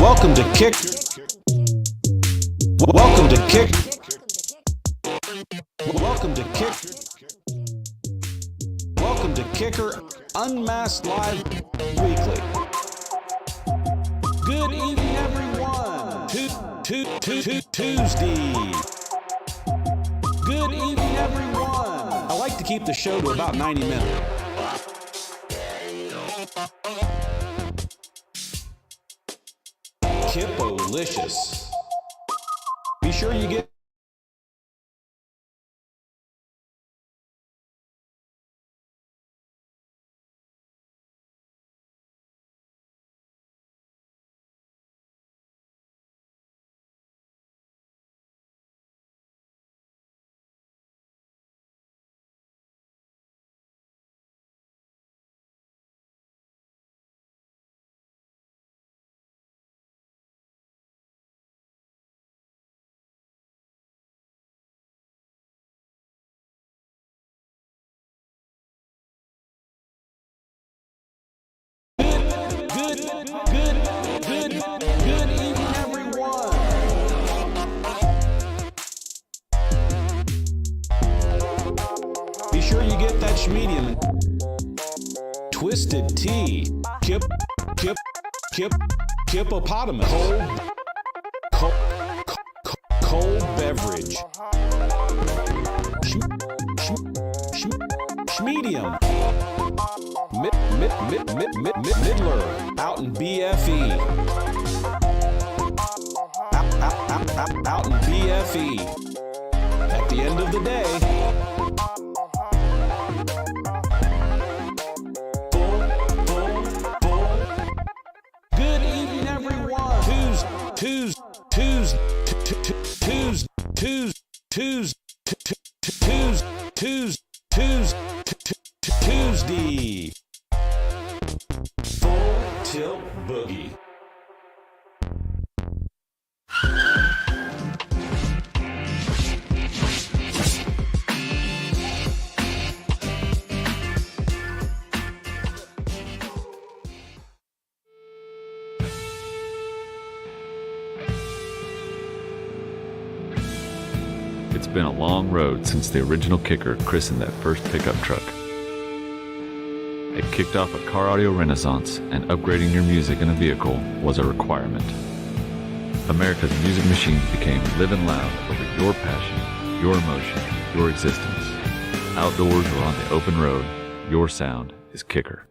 Welcome to Kick. Welcome to Kick. Welcome to Kick. Welcome to Kicker Unmasked Live Weekly. Good evening, everyone. Tuesday. Good evening, everyone. I like to keep the show to about 90 minutes. Kippo-licious. Be sure you get Good evening, everyone. Be sure you get that schmedium. Twisted tea. Hippopotamus. Cold beverage. Schmedium. Midler out in BFE. Out in BFE. At the end of the day, good evening, everyone. Tuesday. Full tilt boogie. It's been a long road since the original kicker christened that first pickup truck. It kicked off a car audio renaissance, and upgrading your music in a vehicle was a requirement. America's music machines became living loud over your passion, your emotion, your existence. Outdoors or on the open road, your sound is Kicker.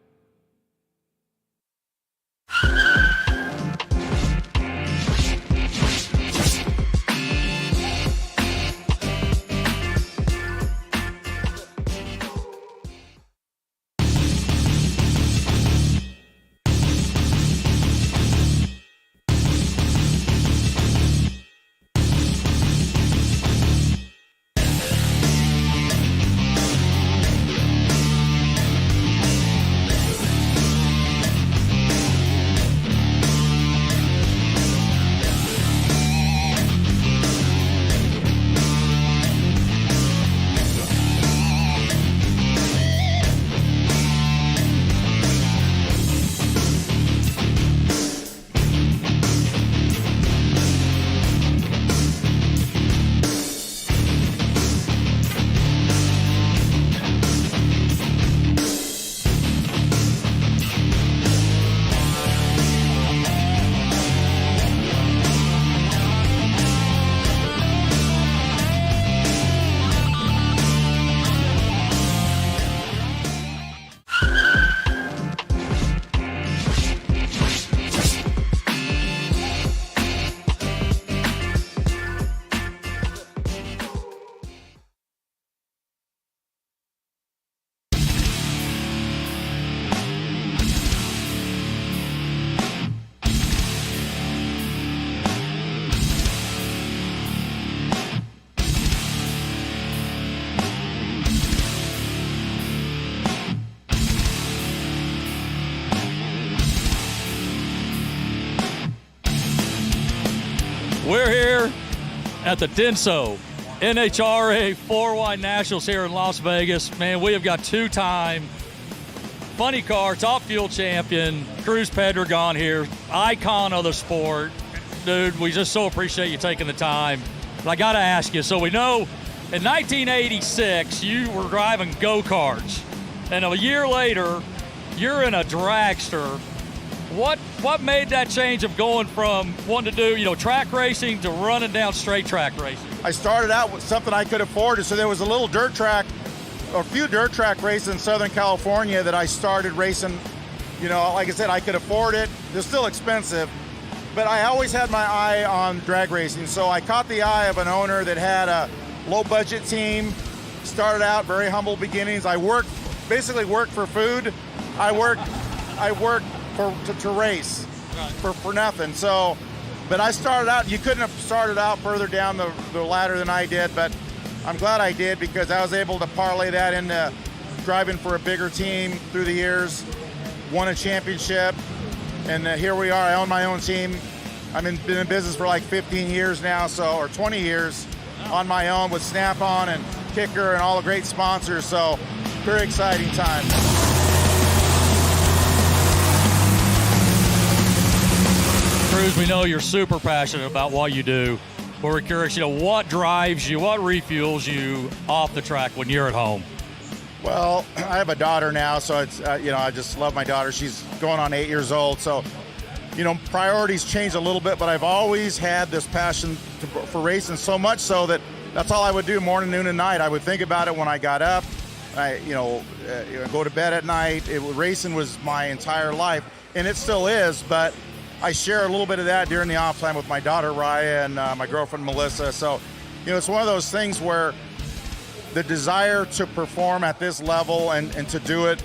We're here at the Denso NHRA 4Y Nationals here in Las Vegas. Man, we have got two-time funny car, top fuel champion, Cruz Pedregon here, icon of the sport. Dude, we just so appreciate you taking the time. But I got to ask you, so we know in 1986, you were driving go-karts, and a year later, you're in a dragster. What made that change of going from wanting to do, track racing to running down straight track racing? I started out with something I could afford, so there was a little dirt track, a few dirt track races in Southern California that I started racing. Like I said, I could afford it. They're still expensive, but I always had my eye on drag racing. So I caught the eye of an owner that had a low budget team, started out very humble beginnings. I basically worked for food. I worked to race for nothing. So, but I started out, you couldn't have started out further down the ladder than I did, but I'm glad I did because I was able to parlay that into driving for a bigger team through the years, won a championship, and here we are. I own my own team. I've been in business for like 15 years now, or 20 years on my own with Snap-on and Kicker and all the great sponsors, so very exciting time. Cruz, we know you're super passionate about what you do. We're curious, what drives you, what refuels you off the track when you're at home? Well, I have a daughter now, so it's, I just love my daughter. She's going on 8 years old, so, priorities change a little bit, but I've always had this passion for racing, so much so that that's all I would do morning, noon, and night. I would think about it when I got up. I go to bed at night. Racing was my entire life, and it still is, but I share a little bit of that during the off time with my daughter Raya and my girlfriend Melissa. So, it's one of those things where the desire to perform at this level and to do it,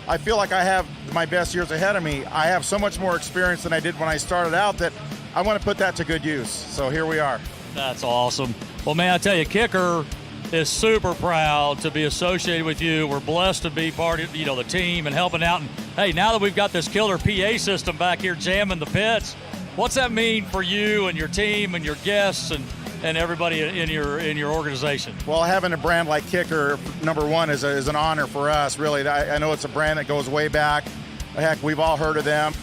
I feel like I have my best years ahead of me. I have so much more experience than I did when I started out that I want to put that to good use. So here we are. That's awesome. Well, man, I tell you, Kicker is super proud to be associated with you. We're blessed to be part of, the team and helping out. And hey, now that we've got this killer PA system back here jamming the pits, what's that mean for you and your team and your guests and everybody in your organization? Well, having a brand like Kicker, number one, is an honor for us, really. I know it's a brand that goes way back. Heck, we've all heard of them.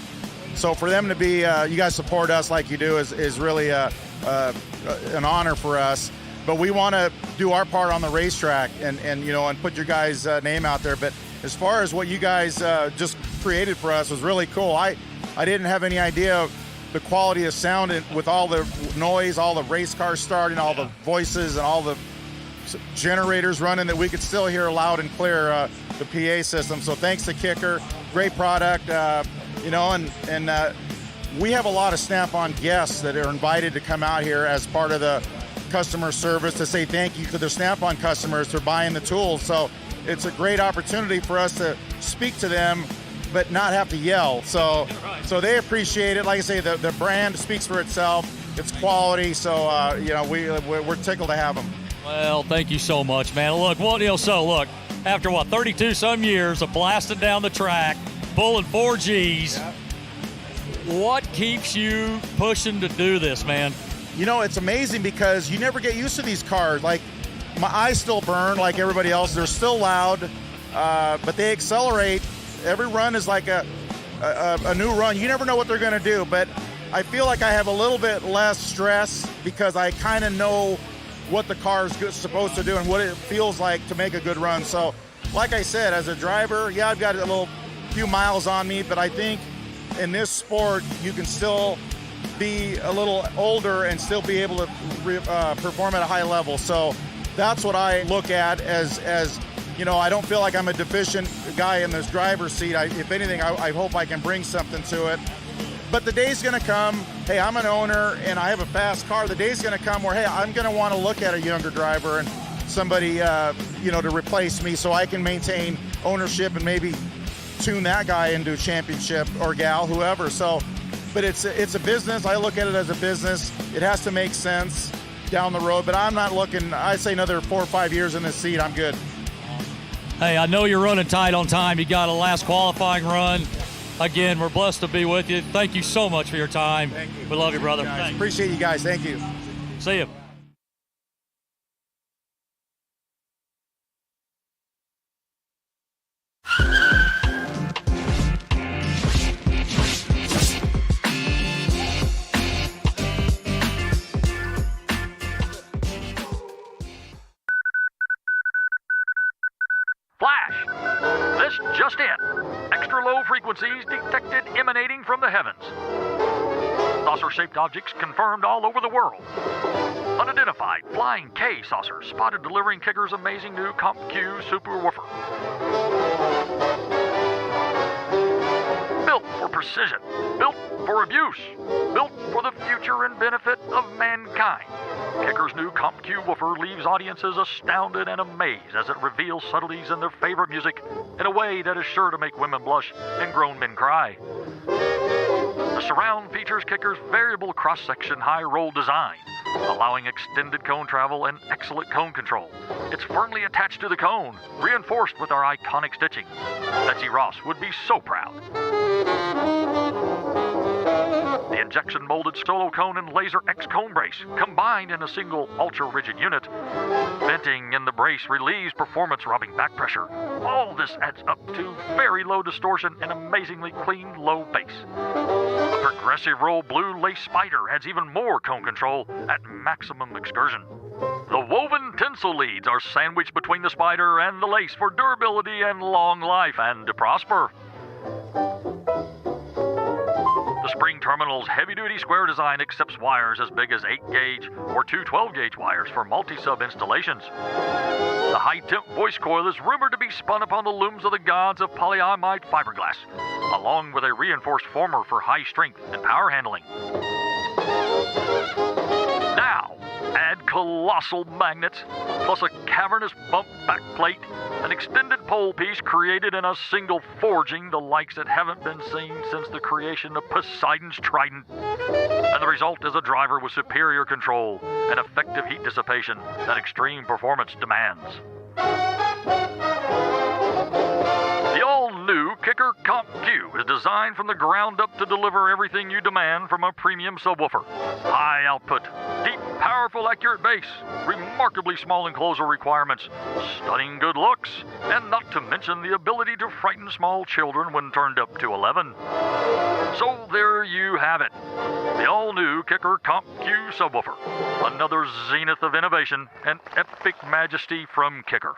So for them to be, you guys support us like you do is really an honor for us. But we want to do our part on the racetrack and put your guys' name out there. But as far as what you guys just created for us was really cool. I didn't have any idea the quality of sound with all the noise, all the race cars starting, all the voices and all the generators running, that we could still hear loud and clear the PA system. So thanks to Kicker, great product, and we have a lot of Snap-on guests that are invited to come out here as part of the customer service to say thank you to the Snap-on customers for buying the tools. So it's a great opportunity for us to speak to them but not have to yell. So they appreciate it. Like I say, the brand speaks for itself. It's quality. So we're tickled to have them. Well, thank you so much, man. Look, after 32 some years of blasting down the track, pulling 4Gs, what keeps you pushing to do this, man? It's amazing because you never get used to these cars. Like, my eyes still burn like everybody else. They're still loud, but they accelerate. Every run is like a new run. You never know what they're going to do, but I feel like I have a little bit less stress because I kind of know what the car is supposed to do and what it feels like to make a good run. So, like I said, as a driver, yeah, I've got a few miles on me, but I think in this sport, you can still be a little older and still be able to perform at a high level. So that's what I look at as I don't feel like I'm a deficient guy in this driver's seat. If anything, I hope I can bring something to it. But the day's going to come, hey, I'm an owner and I have a fast car. The day's going to come where, hey, I'm going to want to look at a younger driver and somebody, to replace me so I can maintain ownership and maybe tune that guy into a championship or gal, whoever. So, but it's a business. I look at it as a business. It has to make sense down the road, but I'm not looking, I say another 4 or 5 years in this seat, I'm good. Hey, I know you're running tight on time. You got a last qualifying run. Again, we're blessed to be with you. Thank you so much for your time. Thank you. We love you, brother. Appreciate you guys. Thank you. See you. Flash! This just in. Extra low frequencies detected emanating from the heavens. Saucer-shaped objects confirmed all over the world. Unidentified flying K saucers spotted delivering Kicker's amazing new Comp Q super woofer. Built for precision, built for abuse, built for the future and benefit of mankind. Kicker's new Comp Q woofer leaves audiences astounded and amazed as it reveals subtleties in their favorite music in a way that is sure to make women blush and grown men cry. The surround features Kicker's variable cross-section high-roll design, allowing extended cone travel and excellent cone control. It's firmly attached to the cone, reinforced with our iconic stitching. Betsy Ross would be so proud. The injection molded solo cone and laser X cone brace combined in a single ultra-rigid unit. Venting in the brace relieves performance-robbing back pressure. All this adds up to very low distortion and amazingly clean low bass. The progressive roll blue lace spider adds even more cone control at maximum excursion. The woven tinsel leads are sandwiched between the spider and the lace for durability and long life and to prosper. The spring terminal's heavy-duty square design accepts wires as big as 8-gauge or two 12-gauge wires for multi-sub installations. The high-temp voice coil is rumored to be spun upon the looms of the gods of polyamide fiberglass, along with a reinforced former for high strength and power handling. Now, add colossal magnets, plus a cavernous bump back plate, an extended pole piece created in a single forging, the likes that haven't been seen since the creation of Poseidon's trident. And the result is a driver with superior control and effective heat dissipation that extreme performance demands. The all-new Kicker Comp Q is designed from the ground up to deliver everything you demand from a premium subwoofer. High output, deep, powerful, accurate bass, remarkably small enclosure requirements, stunning good looks, and not to mention the ability to frighten small children when turned up to 11. So there you have it. The all-new Kicker Comp Q subwoofer. Another zenith of innovation and epic majesty from Kicker.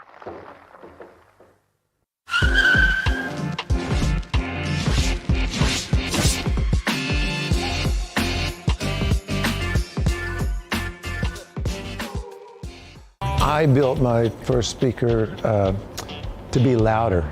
I built my first speaker to be louder.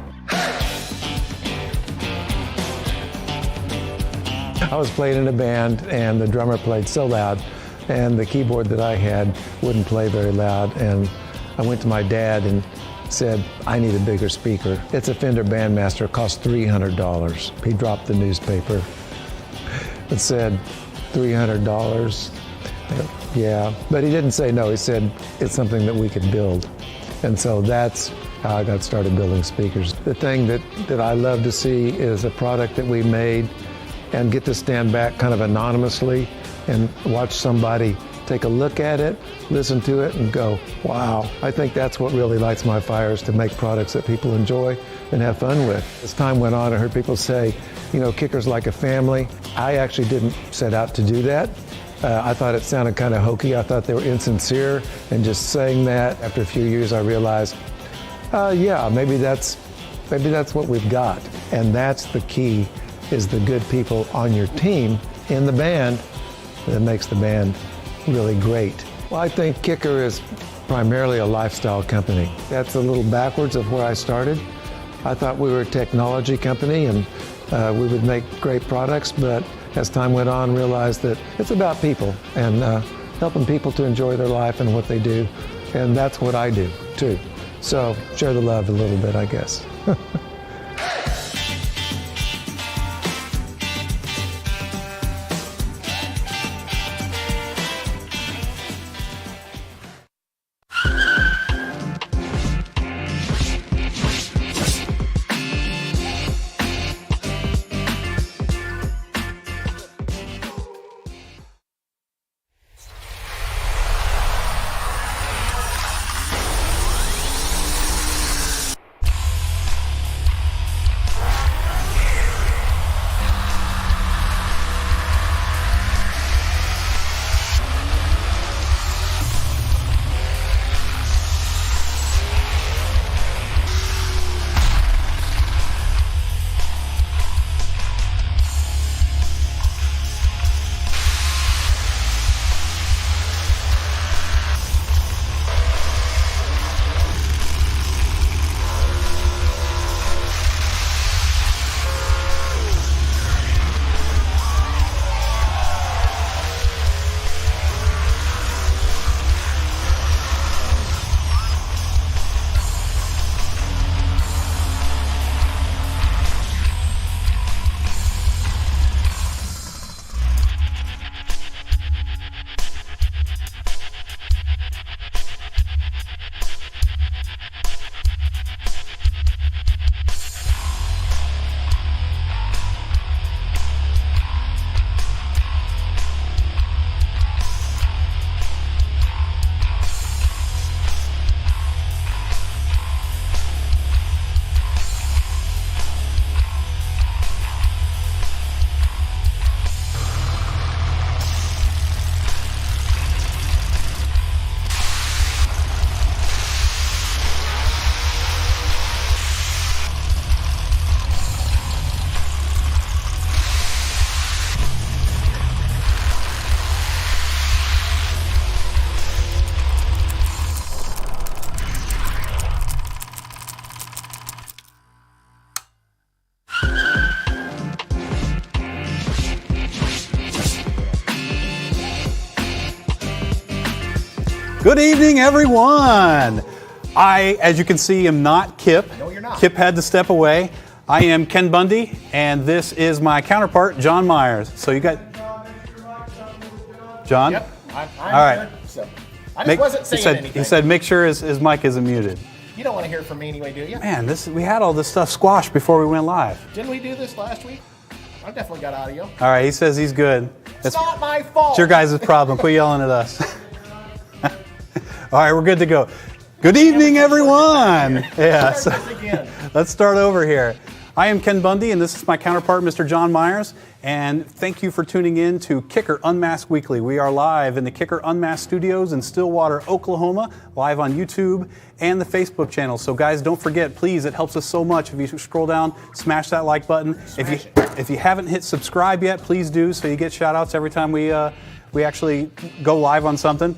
I was playing in a band and the drummer played so loud and the keyboard that I had wouldn't play very loud, and I went to my dad and said, I need a bigger speaker. It's a Fender Bandmaster, it costs $300. He dropped the newspaper. It said, $300? Yeah, but he didn't say no. He said, it's something that we could build. And so that's how I got started building speakers. The thing that I love to see is a product that we made and get to stand back kind of anonymously and watch somebody take a look at it, listen to it, and go, wow. I think that's what really lights my fires, to make products that people enjoy and have fun with. As time went on, I heard people say, you know, Kicker's like a family. I actually didn't set out to do that. I thought it sounded kind of hokey. I thought they were insincere and just saying that. After a few years, I realized, yeah, maybe that's what we've got. And that's the key, is the good people on your team in the band that makes the band really great. Well, I think Kicker is primarily a lifestyle company. That's a little backwards of where I started. I thought we were a technology company and we would make great products, but as time went on, realized that it's about people and helping people to enjoy their life and what they do. And that's what I do, too. So share the love a little bit, I guess. Good evening, everyone. I, as you can see, am not Kip. No, you're not. Kip had to step away. I am Ken Bundy, and this is my counterpart, John Myers. So you got John? Yep, I'm all right. here, so I just wasn't saying anything. He said, make sure his mic isn't muted. You don't want to hear from me anyway, do you? Man, we had all this stuff squashed before we went live. Didn't we do this last week? I definitely got audio. All right, he says he's good. It's not my fault. It's your guys' problem. Quit yelling at us. All right, we're good to go. Good evening, everyone. Yeah, so let's start over here. I am Ken Bundy, and this is my counterpart, Mr. John Myers. And thank you for tuning in to Kicker Unmasked Weekly. We are live in the Kicker Unmasked studios in Stillwater, Oklahoma, live on YouTube and the Facebook channel. So guys, don't forget, please, it helps us so much if you scroll down, smash that like button. If you haven't hit subscribe yet, please do, so you get shout outs every time we actually go live on something.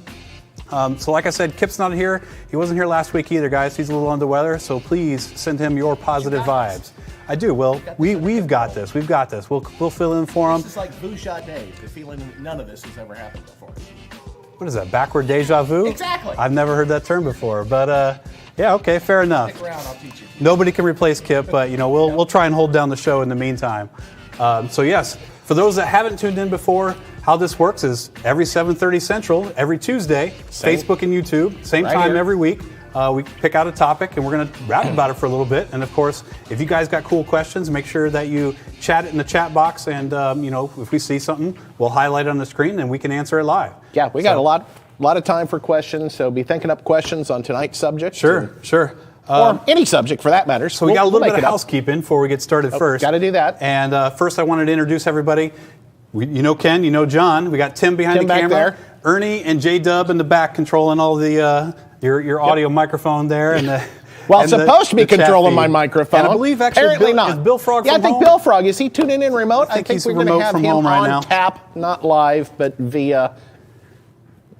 So like I said, Kip's not here. He wasn't here last week either, guys. He's a little under the weather, so please send him your positive vibes. I do. Well, we've got this. We've got this. We'll fill in for him. This is like Vu-Shot Days, the feeling none of this has ever happened before. What is that, backward deja vu? Exactly. I've never heard that term before, but yeah, okay, fair enough. Stick around, I'll teach you. Nobody can replace Kip, but we'll try and hold down the show in the meantime. So yes, for those that haven't tuned in before, how this works is every 7:30 Central, every Tuesday, Facebook and YouTube, same right time here. every week. We pick out a topic and we're going to rap about it for a little bit. And of course, if you guys got cool questions, make sure that you chat it in the chat box. And if we see something, we'll highlight it on the screen and we can answer it live. Yeah, we got a lot of time for questions, so be thinking up questions on tonight's subject. Sure. Or any subject for that matter. So we got a little bit of housekeeping before we get started first. Got to do that. And first I wanted to introduce everybody. You know Ken, you know John. We got Tim behind the camera. There. Ernie and J-Dub in the back controlling all the your audio microphone there. And the, well, and supposed to be controlling my microphone. And I believe actually apparently not. Is Bill Frog from home? Yeah, I think Bill Frog. Is he tuning in remote? I think he's we're going to remote have from him home right on now. tap, not live, but via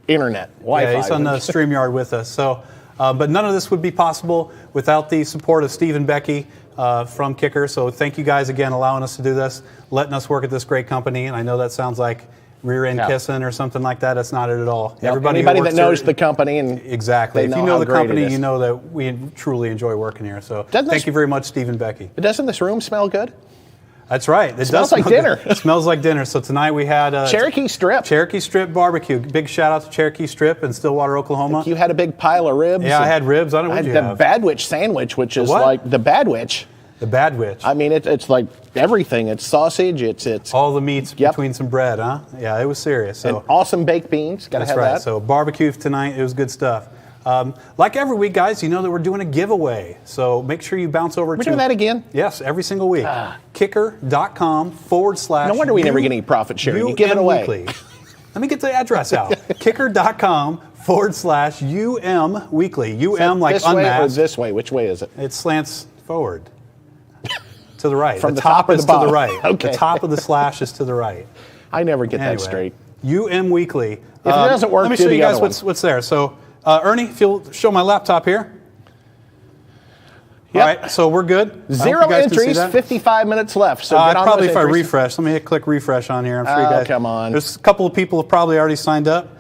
internet, Wi-Fi. Yeah, he's on the StreamYard with us. So, but none of this would be possible without the support of Steve and Becky from Kicker. So thank you guys again allowing us to do this, letting us work at this great company. And I know that sounds like rear end kissing or something like that. That's not it at all. Yep. Everybody that knows the company and exactly. If you know the company, you know that we truly enjoy working here. So thank you very much, Steve and Becky. Doesn't this room smell good? That's right. It smells like dinner. It smells like dinner. So tonight we had Cherokee Strip. Cherokee Strip barbecue. Big shout out to Cherokee Strip in Stillwater, Oklahoma. You had a big pile of ribs. Yeah, I had ribs. I don't know what you the have. Bad Witch sandwich, which is like the Bad Witch. The Bad Witch. I mean, it's like everything. It's sausage. It's all the meats between some bread, huh? Yeah, it was serious. So and awesome baked beans. Got to have that. So barbecue tonight. It was good stuff. Like every week, guys, you know that we're doing a giveaway. So make sure you bounce over to... We're doing that again? Yes, every single week. Kicker.com/... No wonder we never get any profit sharing. You give it away. Weekly. Let me get the address out. Kicker.com/UM Weekly. UM like this unmasked. Way or this way? Which way is it? It slants forward. To the right. From the top is or the bottom? to the right. Okay. The top of the slash is to the right. I never get that straight. UM Weekly. If it doesn't work, let me show you guys what's there. So, Ernie, if you'll show my laptop here. Yep. All right, so we're good. 0 entries, 55 minutes left. So get on probably those if I entries. refresh, let me click refresh on here. I'm sure you guys. Come on. There's a couple of people who probably already signed up.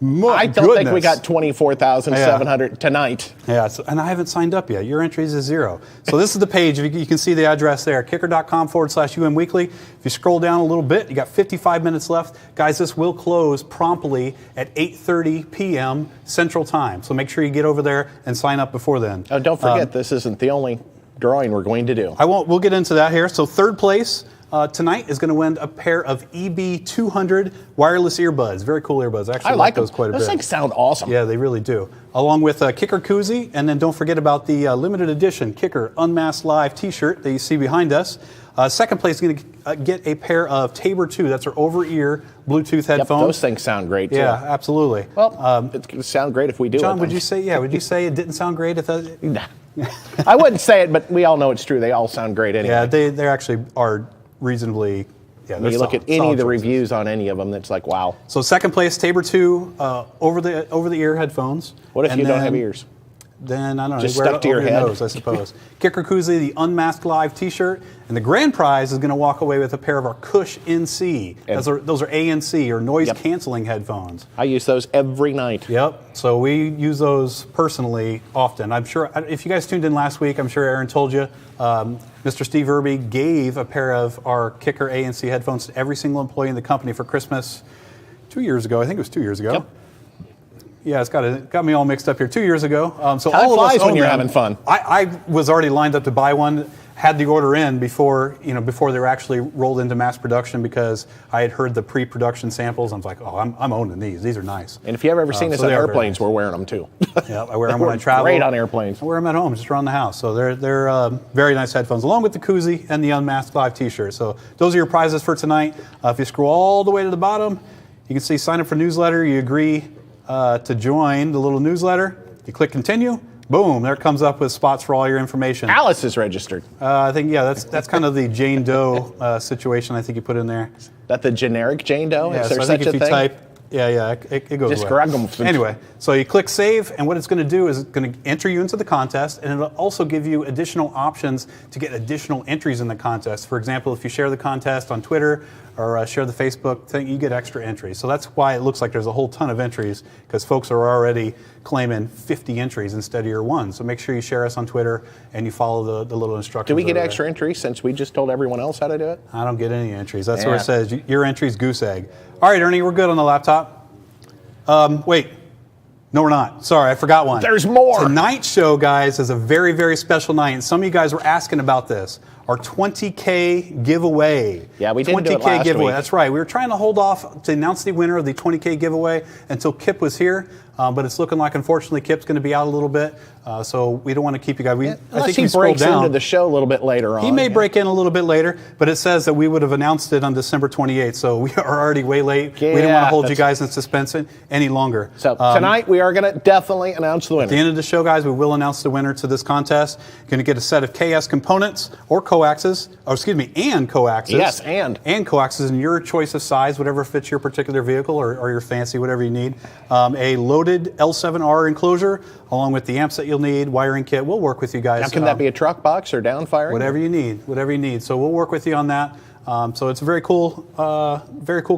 I don't think we got 24,700 tonight. Yeah, and I haven't signed up yet. Your entries is 0. So this is the page. You can see the address there, kicker.com/UM Weekly. If you scroll down a little bit, you got 55 minutes left. Guys, this will close promptly at 8:30 p.m. Central Time. So make sure you get over there and sign up before then. Oh, don't forget, this isn't the only drawing we're going to do. We'll get into that here. So third place tonight is going to win a pair of EB200 wireless earbuds. Very cool earbuds. Actually, I like those quite a bit. Those things sound awesome. Yeah, they really do. Along with a Kicker koozie, and then don't forget about the limited edition Kicker Unmasked Live T-shirt that you see behind us. Second place is going to get a pair of Tabor 2. That's our over-ear Bluetooth headphones. Yep, those things sound great too. Yeah, absolutely. Well, it's going to sound great if we do John, it. would you say it didn't sound great if that? Nah. I wouldn't say it, but we all know it's true. They all sound great anyway. Yeah, they actually are reasonably. Yeah, when you look at any of the reviews on any of them, that's like, wow. So second place, Tabor 2 over the ear headphones. What if you don't have ears? then I don't know. Just wear it stuck to your over head. nose, I suppose. Kicker Koozie, the Unmasked Live T-shirt, and the grand prize is going to walk away with a pair of our Cush NC. Those are ANC, or noise canceling headphones. I use those every night. Yep. So we use those personally often. I'm sure if you guys tuned in last week, I'm sure Aaron told you. Mr. Steve Irby gave a pair of our Kicker ANC headphones to every single employee in the company for Christmas 2 years ago. I think it was 2 years ago. Yep. Yeah, it's got me all mixed up here. 2 years ago. So Time all of us flies when own you're them. having fun. I was already lined up to buy one. Had the order in before they were actually rolled into mass production, because I had heard the pre-production samples. I was like, oh, I'm owning these. These are nice. And if you ever seen us so on they are very airplanes, nice. we're wearing them too. Yeah, I wear them when I travel. Great on airplanes. I wear them at home, just around the house. So they're very nice headphones, along with the koozie and the Unmasked Live T-shirt. So those are your prizes for tonight. If you scroll all the way to the bottom, you can see sign up for newsletter. You agree to join the little newsletter. You click continue. Boom! There it comes up with spots for all your information. Alice is registered. I think that's kind of the Jane Doe situation. I think you put in there. That the generic Jane Doe? Yeah, is there so I such think if a you thing? type, it goes away. Anyway, so you click save, and what it's going to do is it's going to enter you into the contest, and it'll also give you additional options to get additional entries in the contest. For example, if you share the contest on Twitter or share the Facebook thing, you get extra entries. So that's why it looks like there's a whole ton of entries, because folks are already claiming 50 entries instead of your one. So make sure you share us on Twitter and you follow the little instructions. Do we get over extra entries since we just told everyone else how to do it? I don't get any entries. That's where it says your entry's goose egg. All right, Ernie, we're good on the laptop. Wait. No, we're not. Sorry, I forgot one. There's more. Tonight's show, guys, is a very, very special night. And some of you guys were asking about this. Our 20K giveaway. Yeah, we didn't do it 20K last giveaway. week. That's right. We were trying to hold off to announce the winner of the 20K giveaway until Kip was here. But it's looking like, unfortunately, Kip's going to be out a little bit. So we don't want to keep you guys. I think he breaks into the show a little bit later on. He may break in a little bit later, but it says that we would have announced it on December 28th. So we are already way late. We didn't want to hold you guys in suspense any longer. So tonight we are going to definitely announce the winner. At the end of the show, guys, we will announce the winner to this contest. You're going to get a set of KS components or coaxes, and coaxes. Yes, and coaxes in your choice of size, whatever fits your particular vehicle or your fancy, whatever you need. A loaded L7R enclosure, along with the amps that you'll need, wiring kit. We'll work with you guys. Now, can that be a truck box or downfiring? Whatever you need. So we'll work with you on that. So it's a very cool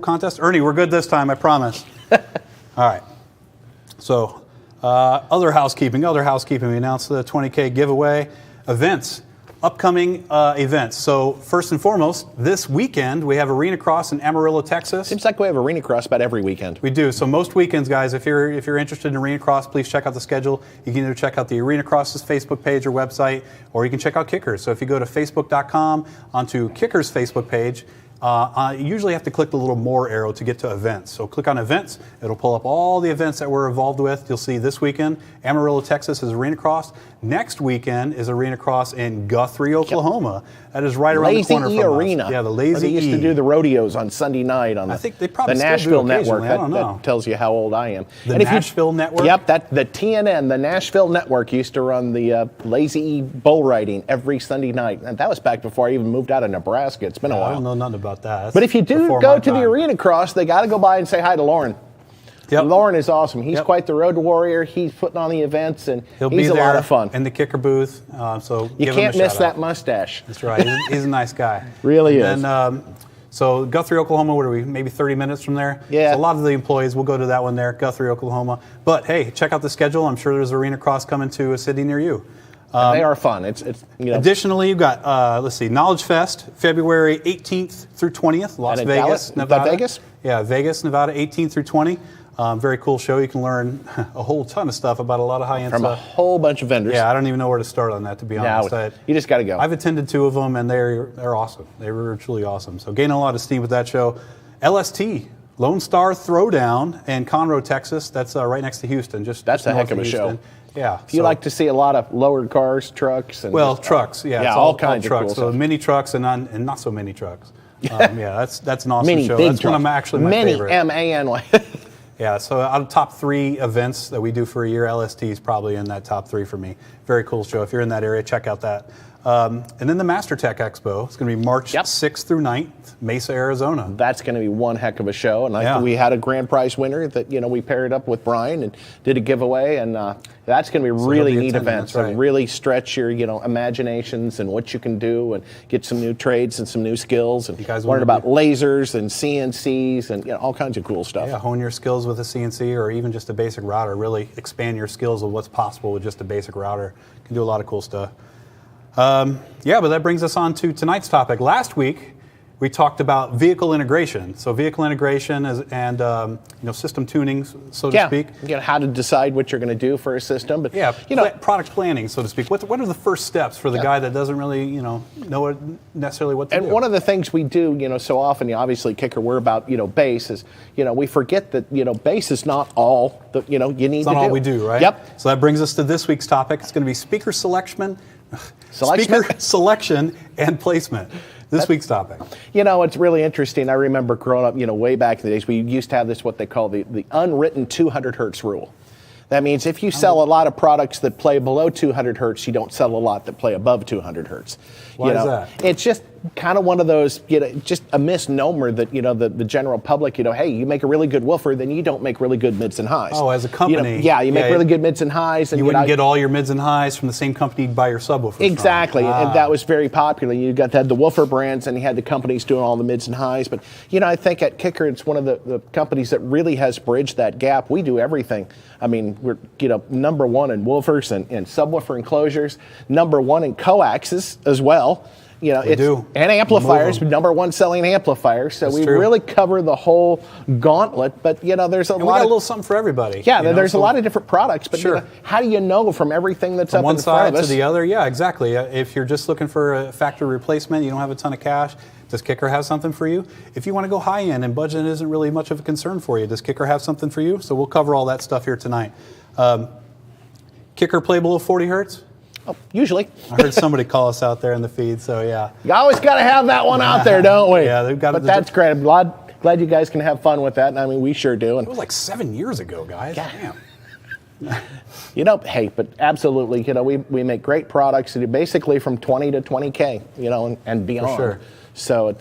contest. Ernie, we're good this time, I promise. All right. So other housekeeping. We announced the 20K giveaway events. Upcoming events. So first and foremost, this weekend we have Arena Cross in Amarillo, Texas. Seems like we have Arena Cross about every weekend. We do. So most weekends, guys, if you're interested in Arena Cross, please check out the schedule. You can either check out the Arena Cross's Facebook page or website, or you can check out Kickers. So if you go to facebook.com onto Kickers' Facebook page, you usually have to click the little more arrow to get to events. So click on events. It'll pull up all the events that we're involved with. You'll see this weekend, Amarillo, Texas is Arena Cross. Next weekend is Arena Cross in Guthrie, Oklahoma. That is right around the corner from Arena. us. Yeah, the Lazy They used to do the rodeos on Sunday night on I think they probably the still do Nashville Network. occasionally. I don't know. That tells you how old I am. The Nashville Network? Yep, the TNN, the Nashville Network, used to run the Lazy E bull riding every Sunday night. And that was back before I even moved out of Nebraska. It's been a while. I don't know nothing about that. But if you do go to the Arena Cross, they got to go by and say hi to Lauren. Yep. Lauren is awesome. He's quite the road warrior. He's putting on the events, and he's a lot of fun. In the kicker booth. So you can't miss that mustache. That's right. He's a nice guy. Really is. And so Guthrie, Oklahoma, what are we, maybe 30 minutes from there? Yeah. So a lot of the employees will go to that one there, Guthrie, Oklahoma. But hey, check out the schedule. I'm sure there's Arena Cross coming to a city near you. They are fun. Additionally, you've got, Knowledge Fest, February 18th through 20th, Las Vegas, Nevada. Vegas? Yeah, Vegas, Nevada, 18th through 20. Very cool show. You can learn a whole ton of stuff about a lot of high-end stuff. From a whole bunch of vendors. Yeah, I don't even know where to start on that, to be honest. No, you just got to go. I've attended 2 of them, and they're awesome. They were truly awesome. So gaining a lot of steam with that show. LST, Lone Star Throwdown in Conroe, Texas. That's right next to Houston. That's a heck of a show. Yeah. If you like to see a lot of lowered cars, trucks, and trucks. Yeah, yeah, it's all kinds of trucks. cool So stuff. mini trucks and not so many trucks. That's an awesome Mini, show. big That's one of my favorite. M-A-N-Y. Yeah, so out of top 3 events that we do for a year, LST is probably in that top 3 for me. Very cool show. If you're in that area, check out that. And then the MasterTech Expo. It's going to be March 6th through 9th, Mesa, Arizona. That's going to be one heck of a show. And we had a grand prize winner that, we paired up with Brian and did a giveaway. And that's going to be a really neat event. So really stretch your, imaginations and what you can do and get some new trades and some new skills and learn about lasers and CNCs and all kinds of cool stuff. Yeah, hone your skills with a CNC or even just a basic router. Really expand your skills of what's possible with just a basic router. You can do a lot of cool stuff. But that brings us on to tonight's topic. Last week, we talked about vehicle integration. So vehicle integration and system tuning, so to speak. How to decide what you're going to do for a system. But product planning, so to speak. What are the first steps for the guy that doesn't really know necessarily what to do? And one of the things we do, so often, obviously, Kicker, we're about bass is we forget that bass is not all that you need to do. It's not all we do, right? Yep. So that brings us to this week's topic. It's going to be speaker selection and placement. This week's topic. It's really interesting. I remember growing up, way back in the days, we used to have this, what they call the unwritten 200 hertz rule. That means if you sell a lot of products that play below 200 hertz, you don't sell a lot that play above 200 hertz. Why is that? It's just kind of one of those, just a misnomer that, the general public, hey, you make a really good woofer, then you don't make really good mids and highs. Oh, as a company. You make really good mids and highs. And you wouldn't get all your mids and highs from the same company you'd buy your subwoofers Exactly, from. And that was very popular. You had the woofer brands and you had the companies doing all the mids and highs. But, I think at Kicker, it's one of the companies that really has bridged that gap. We do everything. I mean, we're, number one in woofers and subwoofer enclosures, number one in coaxes as well. And amplifiers, number one selling amplifiers. So we really cover the whole gauntlet. But there's we got a little something for everybody. Yeah, there's a lot of different products. But how do you know from everything that's from up one in front of us? side to the other? Yeah, exactly. If you're just looking for a factory replacement, you don't have a ton of cash. Does Kicker have something for you? If you want to go high end and budget isn't really much of a concern for you, does Kicker have something for you? So we'll cover all that stuff here tonight. Kicker play below 40 hertz? Oh, usually. I heard somebody call us out there in the feed, so yeah. You always got to have that one out there, don't we? Yeah, they've got. But that's great. I'm glad you guys can have fun with that. And I mean, we sure do. And it was like 7 years ago, guys. Yeah. Damn. Hey, but absolutely, we make great products basically from 20 to 20K, and beyond. For sure. So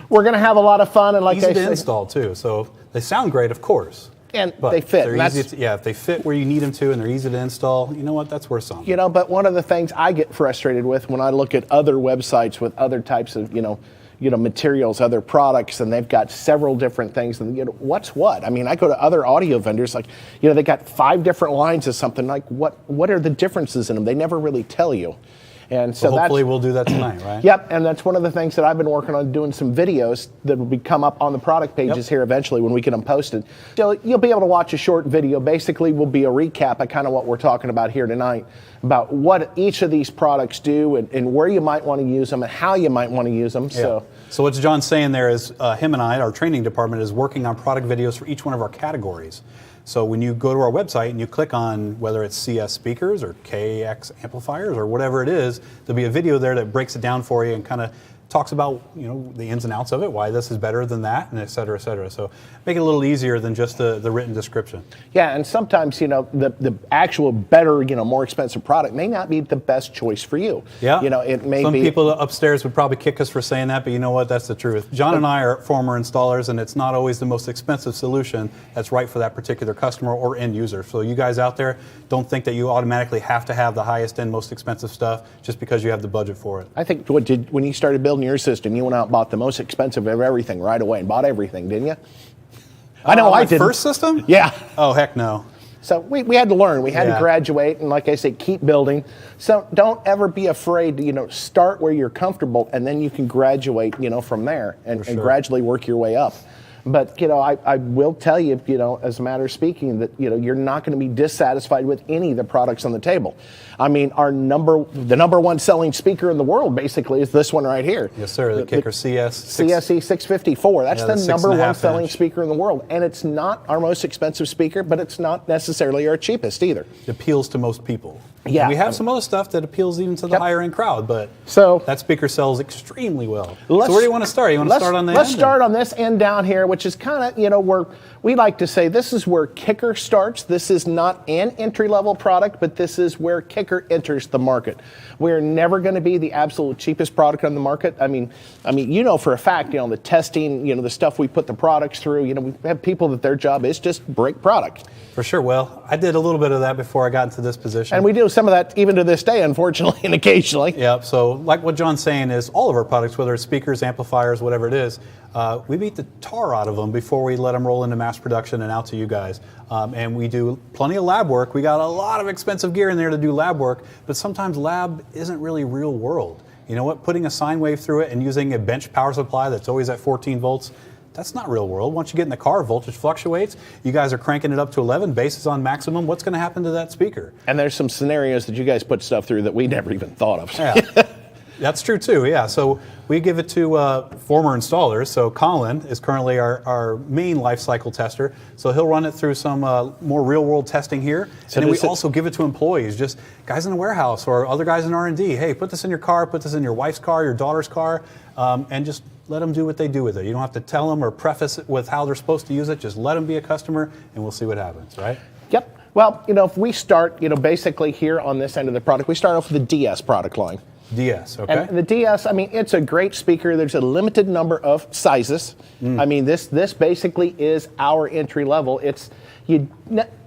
we're going to have a lot of fun. And like easy I said, to install too. So they sound great, of course. And they fit. They're easy if they fit where you need them to and they're easy to install, you know what, that's worth something. But one of the things I get frustrated with when I look at other websites with other types of, materials, other products, and they've got several different things, and what's what? I mean, I go to other audio vendors, like, they got 5 different lines of something, like what are the differences in them? They never really tell you. And so hopefully we'll do that tonight, right? Yep, and that's one of the things that I've been working on, doing some videos that will come up on the product pages here eventually when we get them posted. So you'll be able to watch a short video. Basically, will be a recap of kind of what we're talking about here tonight, about what each of these products do and where you might want to use them and how you might want to use them. Yeah. So what John's saying there is him and I, our training department, is working on product videos for each one of our categories. So when you go to our website and you click on whether it's CS speakers or KX amplifiers or whatever it is, there'll be a video there that breaks it down for you and kind of talks about the ins and outs of it, why this is better than that, and et cetera, et cetera. So make it a little easier than just the written description. Yeah, and sometimes the actual better, more expensive product may not be the best choice for you. Yeah, it may Some be. people upstairs would probably kick us for saying that, but you know what? That's the truth. John and I are former installers, and it's not always the most expensive solution that's right for that particular customer or end user. So you guys out there, don't think that you automatically have to have the highest end, most expensive stuff just because you have the budget for it. I think when you started building your system, you went out and bought the most expensive of everything right away and bought everything, didn't you? I know I did. First system? Yeah. Oh, heck no. So we had to learn. We had to graduate, and like I said, keep building. So don't ever be afraid to, start where you're comfortable, and then you can graduate, from there and gradually work your way up. But, I will tell you, as a matter of speaking, that, you're not going to be dissatisfied with any of the products on the table. I mean, the number one selling speaker in the world, basically, is this one right here. Yes, sir, the Kicker CS. CSE 654. That's the number one selling inch speaker in the world. And it's not our most expensive speaker, but it's not necessarily our cheapest either. It appeals to most people. Yeah. And we have some other stuff that appeals even to the higher end crowd, but that speaker sells extremely well. So where do you want to start? You want to start on the end? Let's start on this end down here, which is kind of, where we like to say this is where Kicker starts. This is not an entry-level product, but this is where Kicker enters the market. We're never going to be the absolute cheapest product on the market. I mean, for a fact, the testing, the stuff we put the products through, we have people that their job is just break product. For sure. Well, I did a little bit of that before I got into this position. And we do some of that even to this day, unfortunately, and occasionally. Yeah, so like what John's saying is all of our products, whether it's speakers, amplifiers, whatever it is, we beat the tar out of them before we let them roll into mass production and out to you guys. And we do plenty of lab work. We got a lot of expensive gear in there to do lab work, but sometimes lab isn't really real world. You know what? Putting a sine wave through it and using a bench power supply that's always at 14 volts, that's not real world. Once you get in the car, voltage fluctuates. You guys are cranking it up to 11, bass is on maximum. What's going to happen to that speaker? And there's some scenarios that you guys put stuff through that we never even thought of. Yeah. That's true too, yeah. So we give it to former installers. So Colin is currently our main life cycle tester. So he'll run it through some more real world testing here. So and then we also give it to employees, just guys in the warehouse or other guys in R&D. Hey, put this in your car, put this in your wife's car, your daughter's car, and just let them do what they do with it. You don't have to tell them or preface it with how they're supposed to use it. Just let them be a customer and we'll see what happens, right? Yep. Well, if we start, basically here on this end of the product, we start off with the DS product line. DS, okay. And the DS, it's a great speaker. There's a limited number of sizes. This basically is our entry level. You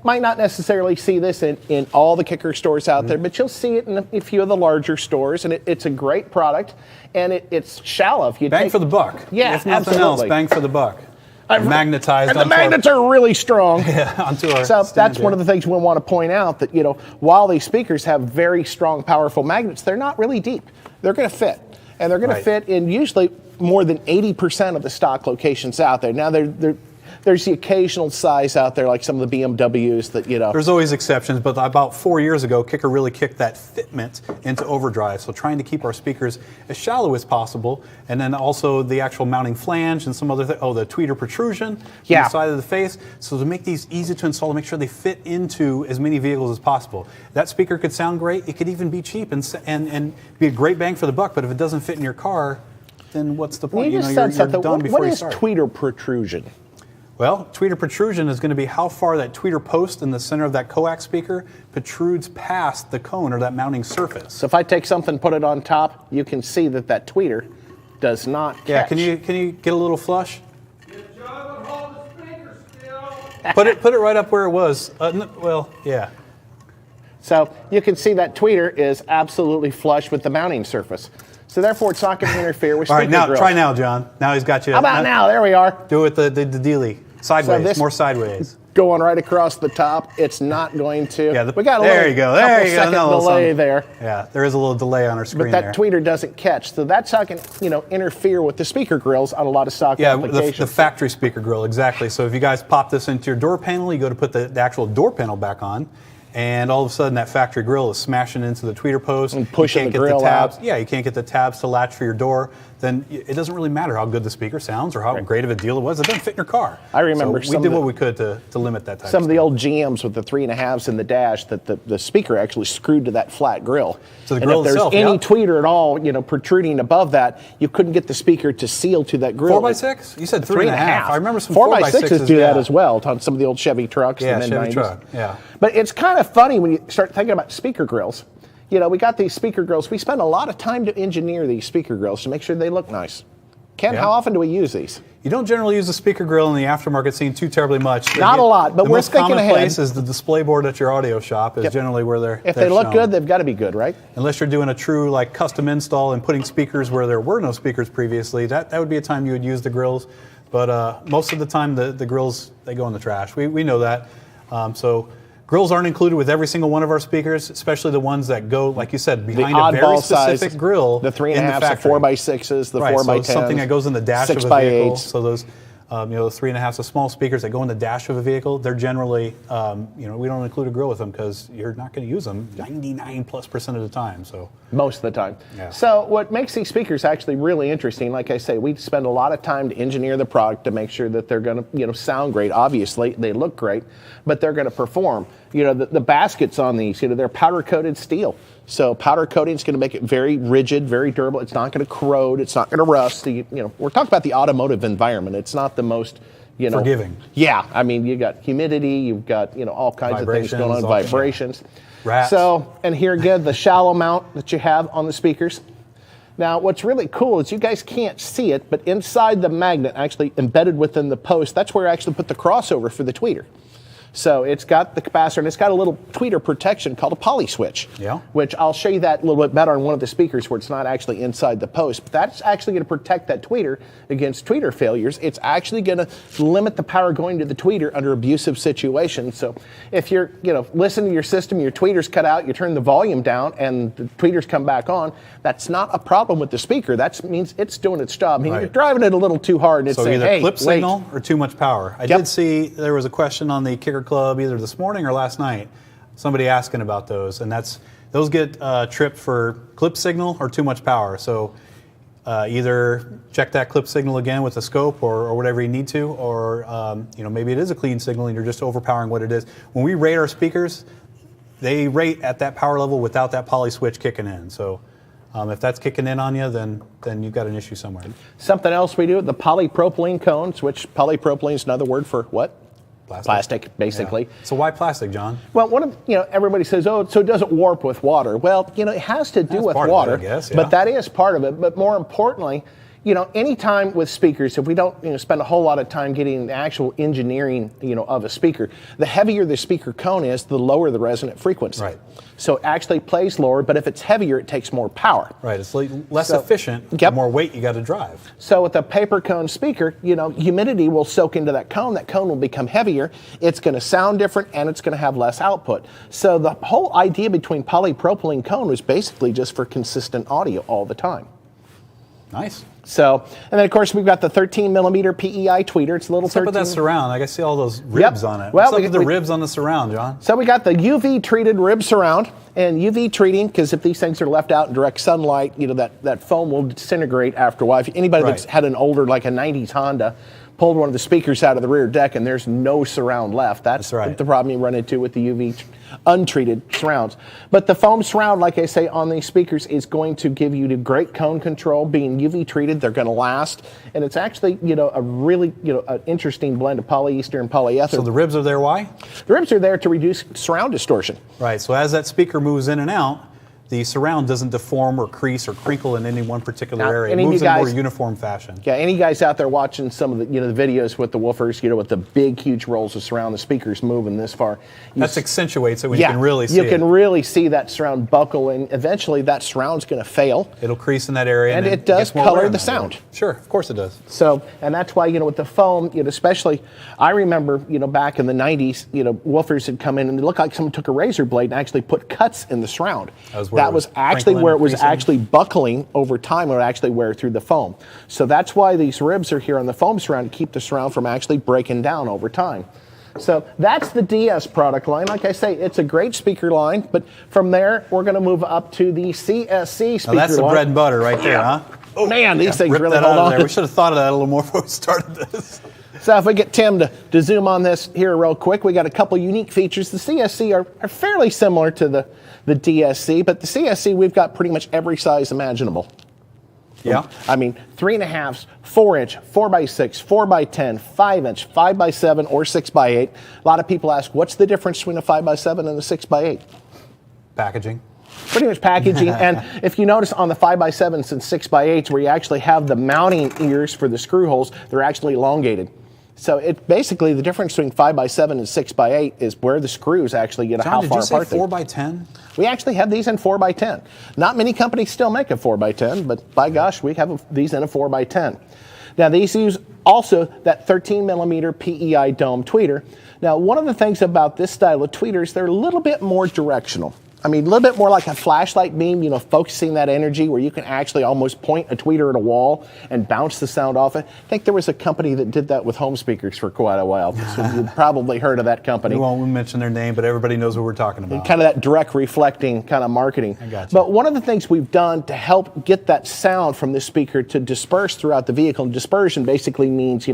might not necessarily see this in all the Kicker stores out there, but you'll see it in a few of the larger stores, and it's a great product, and it's shallow. Bang for the buck. Yeah, if nothing absolutely. else, bang for the buck. Magnetized. And the magnets are really strong. Yeah, onto our so that's here. one of the things we want to point out, that while these speakers have very strong, powerful magnets, they're not really deep. They're going to fit, and they're going to fit in usually more than 80% of the stock locations out there. Now there's the occasional size out there, like some of the BMWs that There's always exceptions, but about 4 years ago, Kicker really kicked that fitment into overdrive. So trying to keep our speakers as shallow as possible, and then also the actual mounting flange and some other the tweeter protrusion on the side of the face. So to make these easy to install, to make sure they fit into as many vehicles as possible. That speaker could sound great. It could even be cheap and be a great bang for the buck. But if it doesn't fit in your car, then what's the point? You just said something. What is start. tweeter protrusion? Well, tweeter protrusion is going to be how far that tweeter post in the center of that coax speaker protrudes past the cone or that mounting surface. So if I take something, put it on top, you can see that tweeter does not catch. Yeah, can you get a little flush? Put it right up where it was. Yeah. So you can see that tweeter is absolutely flush with the mounting surface. So therefore, it's not going to interfere with speaker grills. All right, grills. Try now, John. Now he's got you. How about now? There we are. Do it with the dealie. Sideways, more sideways. Going right across the top, it's not going to. Yeah, we got a there little you go. There you go. Second delay there. Yeah, there is a little delay on our screen. But that tweeter doesn't catch, so that's not going to interfere with the speaker grills on a lot of stock applications. Yeah, the factory speaker grill, exactly. So if you guys pop this into your door panel, you go to put the actual door panel back on, and all of a sudden that factory grill is smashing into the tweeter post and pushing the grill tabs. out. Yeah, you can't get the tabs to latch for your door. Then it doesn't really matter how good the speaker sounds or how great of a deal it was. It doesn't fit in your car. I remember we did what we could to limit that type some of the old GMs with the 3.5s in the dash that the speaker actually screwed to that flat grill. So the grill and if itself, there's any tweeter at all, protruding above that, you couldn't get the speaker to seal to that grill. 4x6? You said 3.5. I remember some 4x6s do that as well on some of the old Chevy trucks. Yeah, in the Chevy 90s. truck. Yeah. But it's kind of funny when you start thinking about speaker grills. We got these speaker grills. We spend a lot of time to engineer these speaker grills to make sure they look nice. Ken, how often do we use these? You don't generally use a speaker grill in the aftermarket scene too terribly much. Not a lot, but we're thinking ahead. The most common place is the display board at your audio shop is generally where they're If they look shown. good, they've got to be good, right? Unless you're doing a true custom install and putting speakers where there were no speakers previously, that would be a time you would use the grills. But most of the time the grills, they go in the trash. We know that. So grills aren't included with every single one of our speakers, especially the ones that go, like you said, behind a very specific grill. The 3.5s, the 4x6s, the 4x10s. So something that goes in the dash of a 6x8s. vehicle. So those, the 3.5s, the small speakers that go in the dash of a vehicle, they're generally, we don't include a grill with them because you're not going to use them 99+% of the time. So most of the time. Yeah. So what makes these speakers actually really interesting, like I say, we spend a lot of time to engineer the product to make sure that they're going to, sound great. Obviously, they look great, but they're going to perform. the baskets on these, they're powder coated steel. So powder coating is going to make it very rigid, very durable. It's not going to corrode. It's not going to rust. We're talking about the automotive environment. It's not the most, forgiving. Yeah, I mean, you got humidity, you've got all kinds of things going on, vibrations. Rats. So, and here again, the shallow mount that you have on the speakers. Now, what's really cool is you guys can't see it, but inside the magnet, actually embedded within the post, that's where I actually put the crossover for the tweeter. So it's got the capacitor, and it's got a little tweeter protection called a poly switch, which I'll show you that a little bit better on one of the speakers where it's not actually inside the post. But that's actually going to protect that tweeter against tweeter failures. It's actually going to limit the power going to the tweeter under abusive situations. So if you're listening to your system, your tweeter's cut out, you turn the volume down, and the tweeters come back on, that's not a problem with the speaker. That means it's doing its job. I mean, you're driving it a little too hard, and it's saying, either hey, clip signal or too much power. I did see there was a question on the Kicker Club either this morning or last night, somebody asking about those, and those get tripped for clip signal or too much power. So either check that clip signal again with a scope or whatever you need to, or maybe it is a clean signal and you're just overpowering what it is. When we rate our speakers, they rate at that power level without that poly switch kicking in. So if that's kicking in on you, then you've got an issue somewhere. Something else we do, the polypropylene cones, which polypropylene is another word for what? Plastic, basically. Yeah. So why plastic, John? Well, everybody says, so it doesn't warp with water. Well, it has to do with water, I guess, but that is part of it. But more importantly, anytime with speakers, if we don't spend a whole lot of time getting the actual engineering of a speaker, the heavier the speaker cone is, the lower the resonant frequency. Right. So it actually plays lower, but if it's heavier, it takes more power. Right. It's less efficient. The more weight you got to drive. So with a paper cone speaker, humidity will soak into that cone. That cone will become heavier. It's going to sound different, and it's going to have less output. So the whole idea between polypropylene cone was basically just for consistent audio all the time. Nice. So, and then of course we've got the 13 millimeter PEI tweeter. It's a little 13. What's up with that surround? I see all those ribs on it. What's up with the ribs on the surround, John? So we got the UV treated rib surround, and UV treating, because if these things are left out in direct sunlight, that foam will disintegrate after a while. If anybody that's had an older, like a 90s Honda, pulled one of the speakers out of the rear deck and there's no surround left. That's right. The problem you run into with the UV untreated surrounds. But the foam surround, like I say, on these speakers is going to give you the great cone control. Being UV treated, they're going to last. And it's actually, a really, an interesting blend of polyester and polyether. So the ribs are there, why? The ribs are there to reduce surround distortion. Right, so as that speaker moves in and out, the surround doesn't deform or crease or crinkle in any one particular area. It moves in a more uniform fashion. Yeah, any guys out there watching some of the the videos with the woofers, with the big, huge rolls of surround, the speakers moving this far. That accentuates it when you can really see it. You can really see that surround buckle, and eventually that surround's going to fail. It'll crease in that area. And it does color the sound. Sure, of course it does. So, and that's why, with the foam, especially, I remember, back in the 90s, woofers had come in and it looked like someone took a razor blade and actually put cuts in the surround. That was actually where it was actually buckling over time. It would actually wear through the foam. So that's why these ribs are here on the foam surround to keep the surround from actually breaking down over time. So that's the DS product line. Like I say, it's a great speaker line, but from there, we're going to move up to the CSC speaker line. That's the bread and butter right there, huh? Oh, man, these things really hold on. We should have thought of that a little more before we started this. So if we get Tim to zoom on this here real quick, we got a couple unique features. The CSC are fairly similar to the DSC, but the CSC, we've got pretty much every size imaginable. Yeah. I mean, 3.5s, 4-inch, 4x6, 4x10, 5-inch, 5x7, or 6x8. A lot of people ask, what's the difference between a 5x7 and a 6x8? Packaging. Pretty much packaging. And if you notice on the 5x7s and 6x8s, where you actually have the mounting ears for the screw holes, they're actually elongated. So it basically, the difference between 5x7 and 6x8 is where the screws actually get how far apart. Did you say 4x10? We actually have these in 4x10. Not many companies still make a 4x10, but by gosh, we have these in a 4x10. Now these use also that 13 millimeter PEI dome tweeter. Now one of the things about this style of tweeters, they're a little bit more directional. I mean, a little bit more like a flashlight beam, focusing that energy where you can actually almost point a tweeter at a wall and bounce the sound off it. I think there was a company that did that with home speakers for quite a while. So you've probably heard of that company. We won't mention their name, but everybody knows what we're talking about. And kind of that direct reflecting kind of marketing. I got you. But one of the things we've done to help get that sound from this speaker to disperse throughout the vehicle, and dispersion basically means,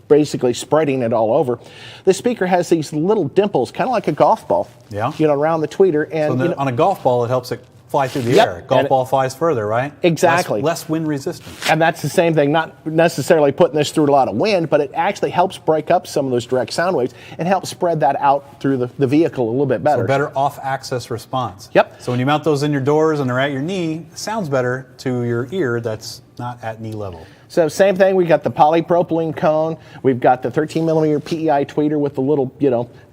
basically spreading it all over. The speaker has these little dimples, kind of like a golf ball, around the tweeter. And So on a golf ball, it helps it fly through the Yep. air. Golf ball flies further, right? Exactly. Less wind resistance. And that's the same thing, not necessarily putting this through a lot of wind, but it actually helps break up some of those direct sound waves and help spread that out through the vehicle a little bit better. So better off-axis response. Yep. So when you mount those in your doors and they're at your knee, it sounds better to your ear that's not at knee level. So same thing, we got the polypropylene cone, we've got the 13 millimeter PEI tweeter with the little,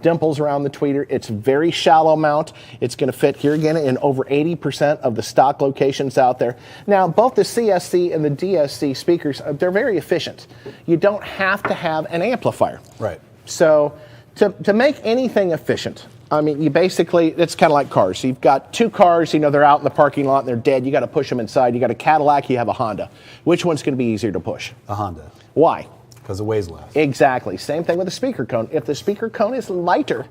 dimples around the tweeter. It's very shallow mount. It's going to fit here again in over 80% of the stock locations out there. Now, both the CSC and the DSC speakers, they're very efficient. You don't have to have an amplifier. Right. So to make anything efficient, I mean, you basically, it's kind of like cars. So you've got two cars, they're out in the parking lot and they're dead. You got to push them inside. You got a Cadillac, you have a Honda. Which one's going to be easier to push? A Honda. Why? Because it weighs less. Exactly. Same thing with the speaker cone. If the speaker cone is lighter,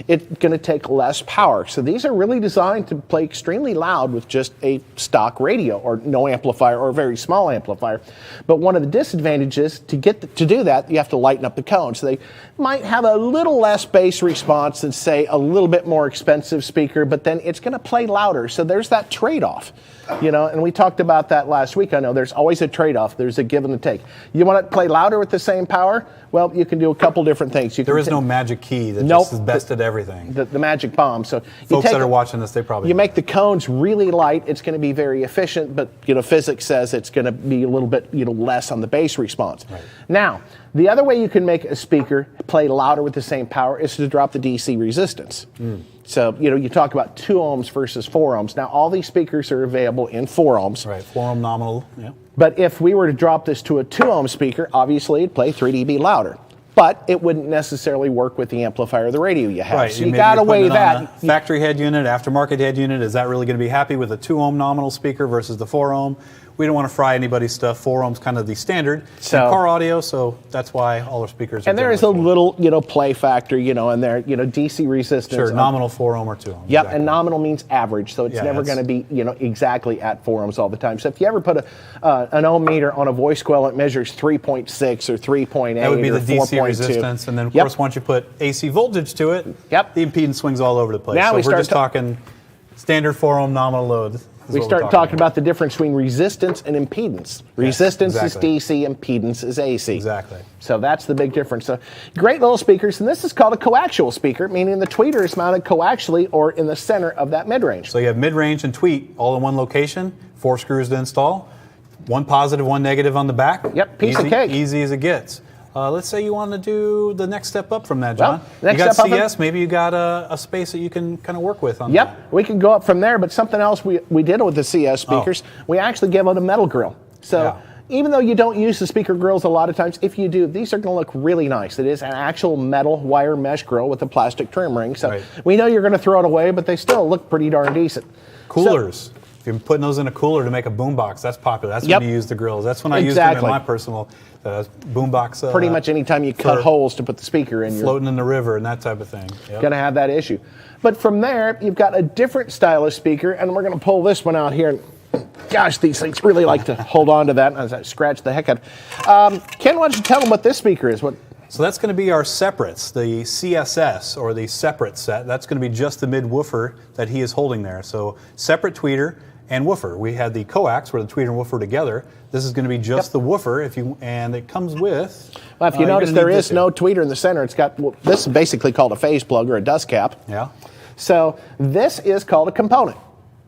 it's going to take less power. So these are really designed to play extremely loud with just a stock radio or no amplifier or a very small amplifier. But one of the disadvantages to do that, you have to lighten up the cone. So they might have a little less bass response than, say, a little bit more expensive speaker, but then it's going to play louder. So there's that trade-off. And we talked about that last week. I know there's always a trade-off. There's a give and a take. You want to play louder with the same power? Well, you can do a couple different things. There is no magic key that just is best at everything. The magic bomb. So folks that are watching this, they probably you make the cones really light. It's going to be very efficient, but physics says it's going to be a little bit less on the bass response. Right. Now, the other way you can make a speaker play louder with the same power is to drop the DC resistance. So, you talk about 2 ohms versus 4 ohms. Now, all these speakers are available in 4 ohms. Right, 4 ohm nominal, yeah. But if we were to drop this to a 2 ohm speaker, obviously it'd play 3 dB louder. But it wouldn't necessarily work with the amplifier or the radio you have. Right, so you got to weigh that. Factory head unit, aftermarket head unit, is that really going to be happy with a 2 ohm nominal speaker versus the 4 ohm? We don't want to fry anybody's stuff. 4 ohms kind of the standard in car audio, so that's why all our speakers are. And there is a little, play factor, in there, DC resistance. Sure, nominal 4 ohm or 2 ohm. Yep, exactly. and nominal means average, so it's never going to be, exactly at 4 ohms all the time. So if you ever put an ohm meter on a voice coil, it measures 3.6 or 3.8 that would be or the DC 4.2. resistance, and then of course once you put AC voltage to it, the impedance swings all over the place. Now so we're just talking standard 4 ohm nominal load. We start talking about the difference between resistance and impedance. Resistance is DC, impedance is AC. Exactly. So that's the big difference. So great little speakers, and this is called a coaxial speaker, meaning the tweeter is mounted coaxially or in the center of that mid-range. So you have mid-range and tweet all in one location, 4 screws to install, 1 positive, 1 negative on the back. Yep, piece of cake. Easy as it gets. Let's say you want to do the next step up from that, John. Well, you got CS, maybe you got a space that you can kind of work with on that. We can go up from there, but something else we did with the CS speakers, we actually give it a metal grill. So even though you don't use the speaker grills a lot of times, if you do, these are going to look really nice. It is an actual metal wire mesh grill with a plastic trim ring. So we know you're going to throw it away, but they still look pretty darn decent. Coolers. If you're putting those in a cooler to make a boombox, that's popular. That's when you use the grills. That's when I use them in my personal boombox. Pretty much anytime you cut holes to put the speaker in. Floating in the river and that type of thing. Going to have that issue. But from there, you've got a different style of speaker, and we're going to pull this one out here. Gosh, these things really like to hold on to that as I scratch the heck out of it. Ken, why don't you tell them what this speaker is? So that's going to be our separates, the CSS, or the separate set. That's going to be just the mid-woofer that he is holding there. So separate tweeter and woofer. We had the coax where the tweeter and woofer together. This is going to be just the woofer, and it comes with. Well, if you notice, there is no tweeter in the center. It's got this is basically called a phase plug or a dust cap. Yeah. So this is called a component.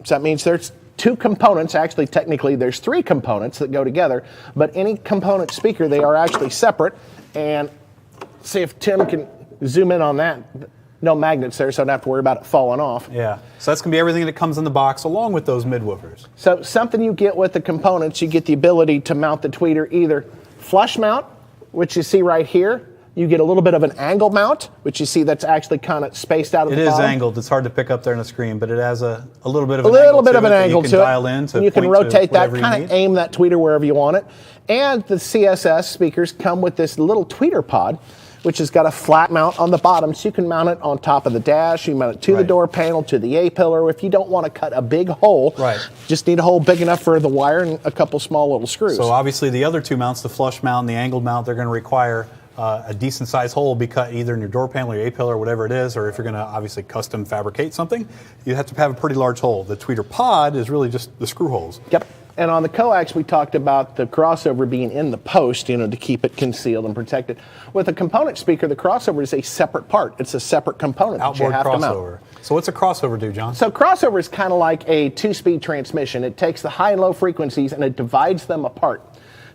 So that means there's 2 components. Actually, technically, there's 3 components that go together. But any component speaker, they are actually separate. And see if Tim can zoom in on that. No magnets there, so I don't have to worry about it falling off. Yeah, so that's going to be everything that comes in the box along with those mid-woofers. So something you get with the components, you get the ability to mount the tweeter either flush mount, which you see right here, You get a little bit of an angle mount, which you see that's actually kind of spaced out at the bottom. It is angled. It's hard to pick up there on the screen, but it has a little bit of an angle to it. You can dial in to and you can point rotate to that, kind of aim that tweeter wherever you want it. And the CSS speakers come with this little tweeter pod, which has got a flat mount on the bottom, so you can mount it on top of the dash. You mount it to the door panel, to the A-pillar. If you don't want to cut a big hole, just need a hole big enough for the wire and a couple small little screws. So obviously the other two mounts, the flush mount and the angled mount, they're going to require a decent sized hole be cut either in your door panel or your A-pillar or whatever it is, or if you're going to obviously custom fabricate something, you have to have a pretty large hole. The tweeter pod is really just the screw holes. Yep. And on the coax, we talked about the crossover being in the post, to keep it concealed and protected. With a component speaker, the crossover is a separate part. It's a separate component Outboard that you have crossover. to mount. So what's a crossover do, John? So crossover is kind of like a 2-speed transmission. It takes the high and low frequencies and it divides them apart.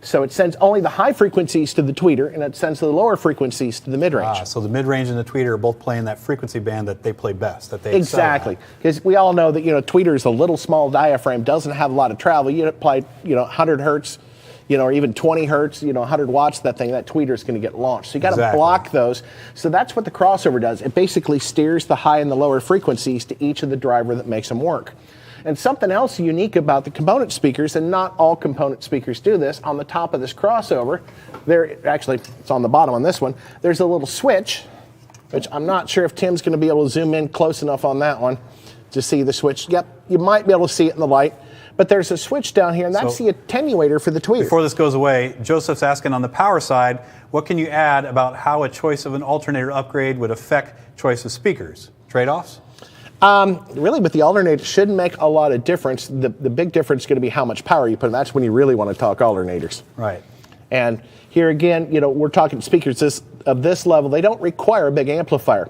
So it sends only the high frequencies to the tweeter, and it sends the lower frequencies to the mid-range. So the mid-range and the tweeter are both playing that frequency band that they play best, that they exactly. Because we all know that tweeter is a little small diaphragm, doesn't have a lot of travel. You apply 100 hertz, or even 20 hertz, 100 watts, that tweeter is going to get launched. So you got to block those. So that's what the crossover does. It basically steers the high and the lower frequencies to each of the driver that makes them work. And something else unique about the component speakers, and not all component speakers do this, on the top of this crossover, it's on the bottom on this one, there's a little switch, which I'm not sure if Tim's going to be able to zoom in close enough on that one to see the switch. Yep, you might be able to see it in the light. But there's a switch down here, and that's the attenuator for the tweeter. Before this goes away, Joseph's asking on the power side, what can you add about how a choice of an alternator upgrade would affect choice of speakers? Trade-offs? Really, with the alternator, it shouldn't make a lot of difference. The big difference is going to be how much power you put in. That's when you really want to talk alternators. Right. And here again, we're talking speakers of this level. They don't require a big amplifier.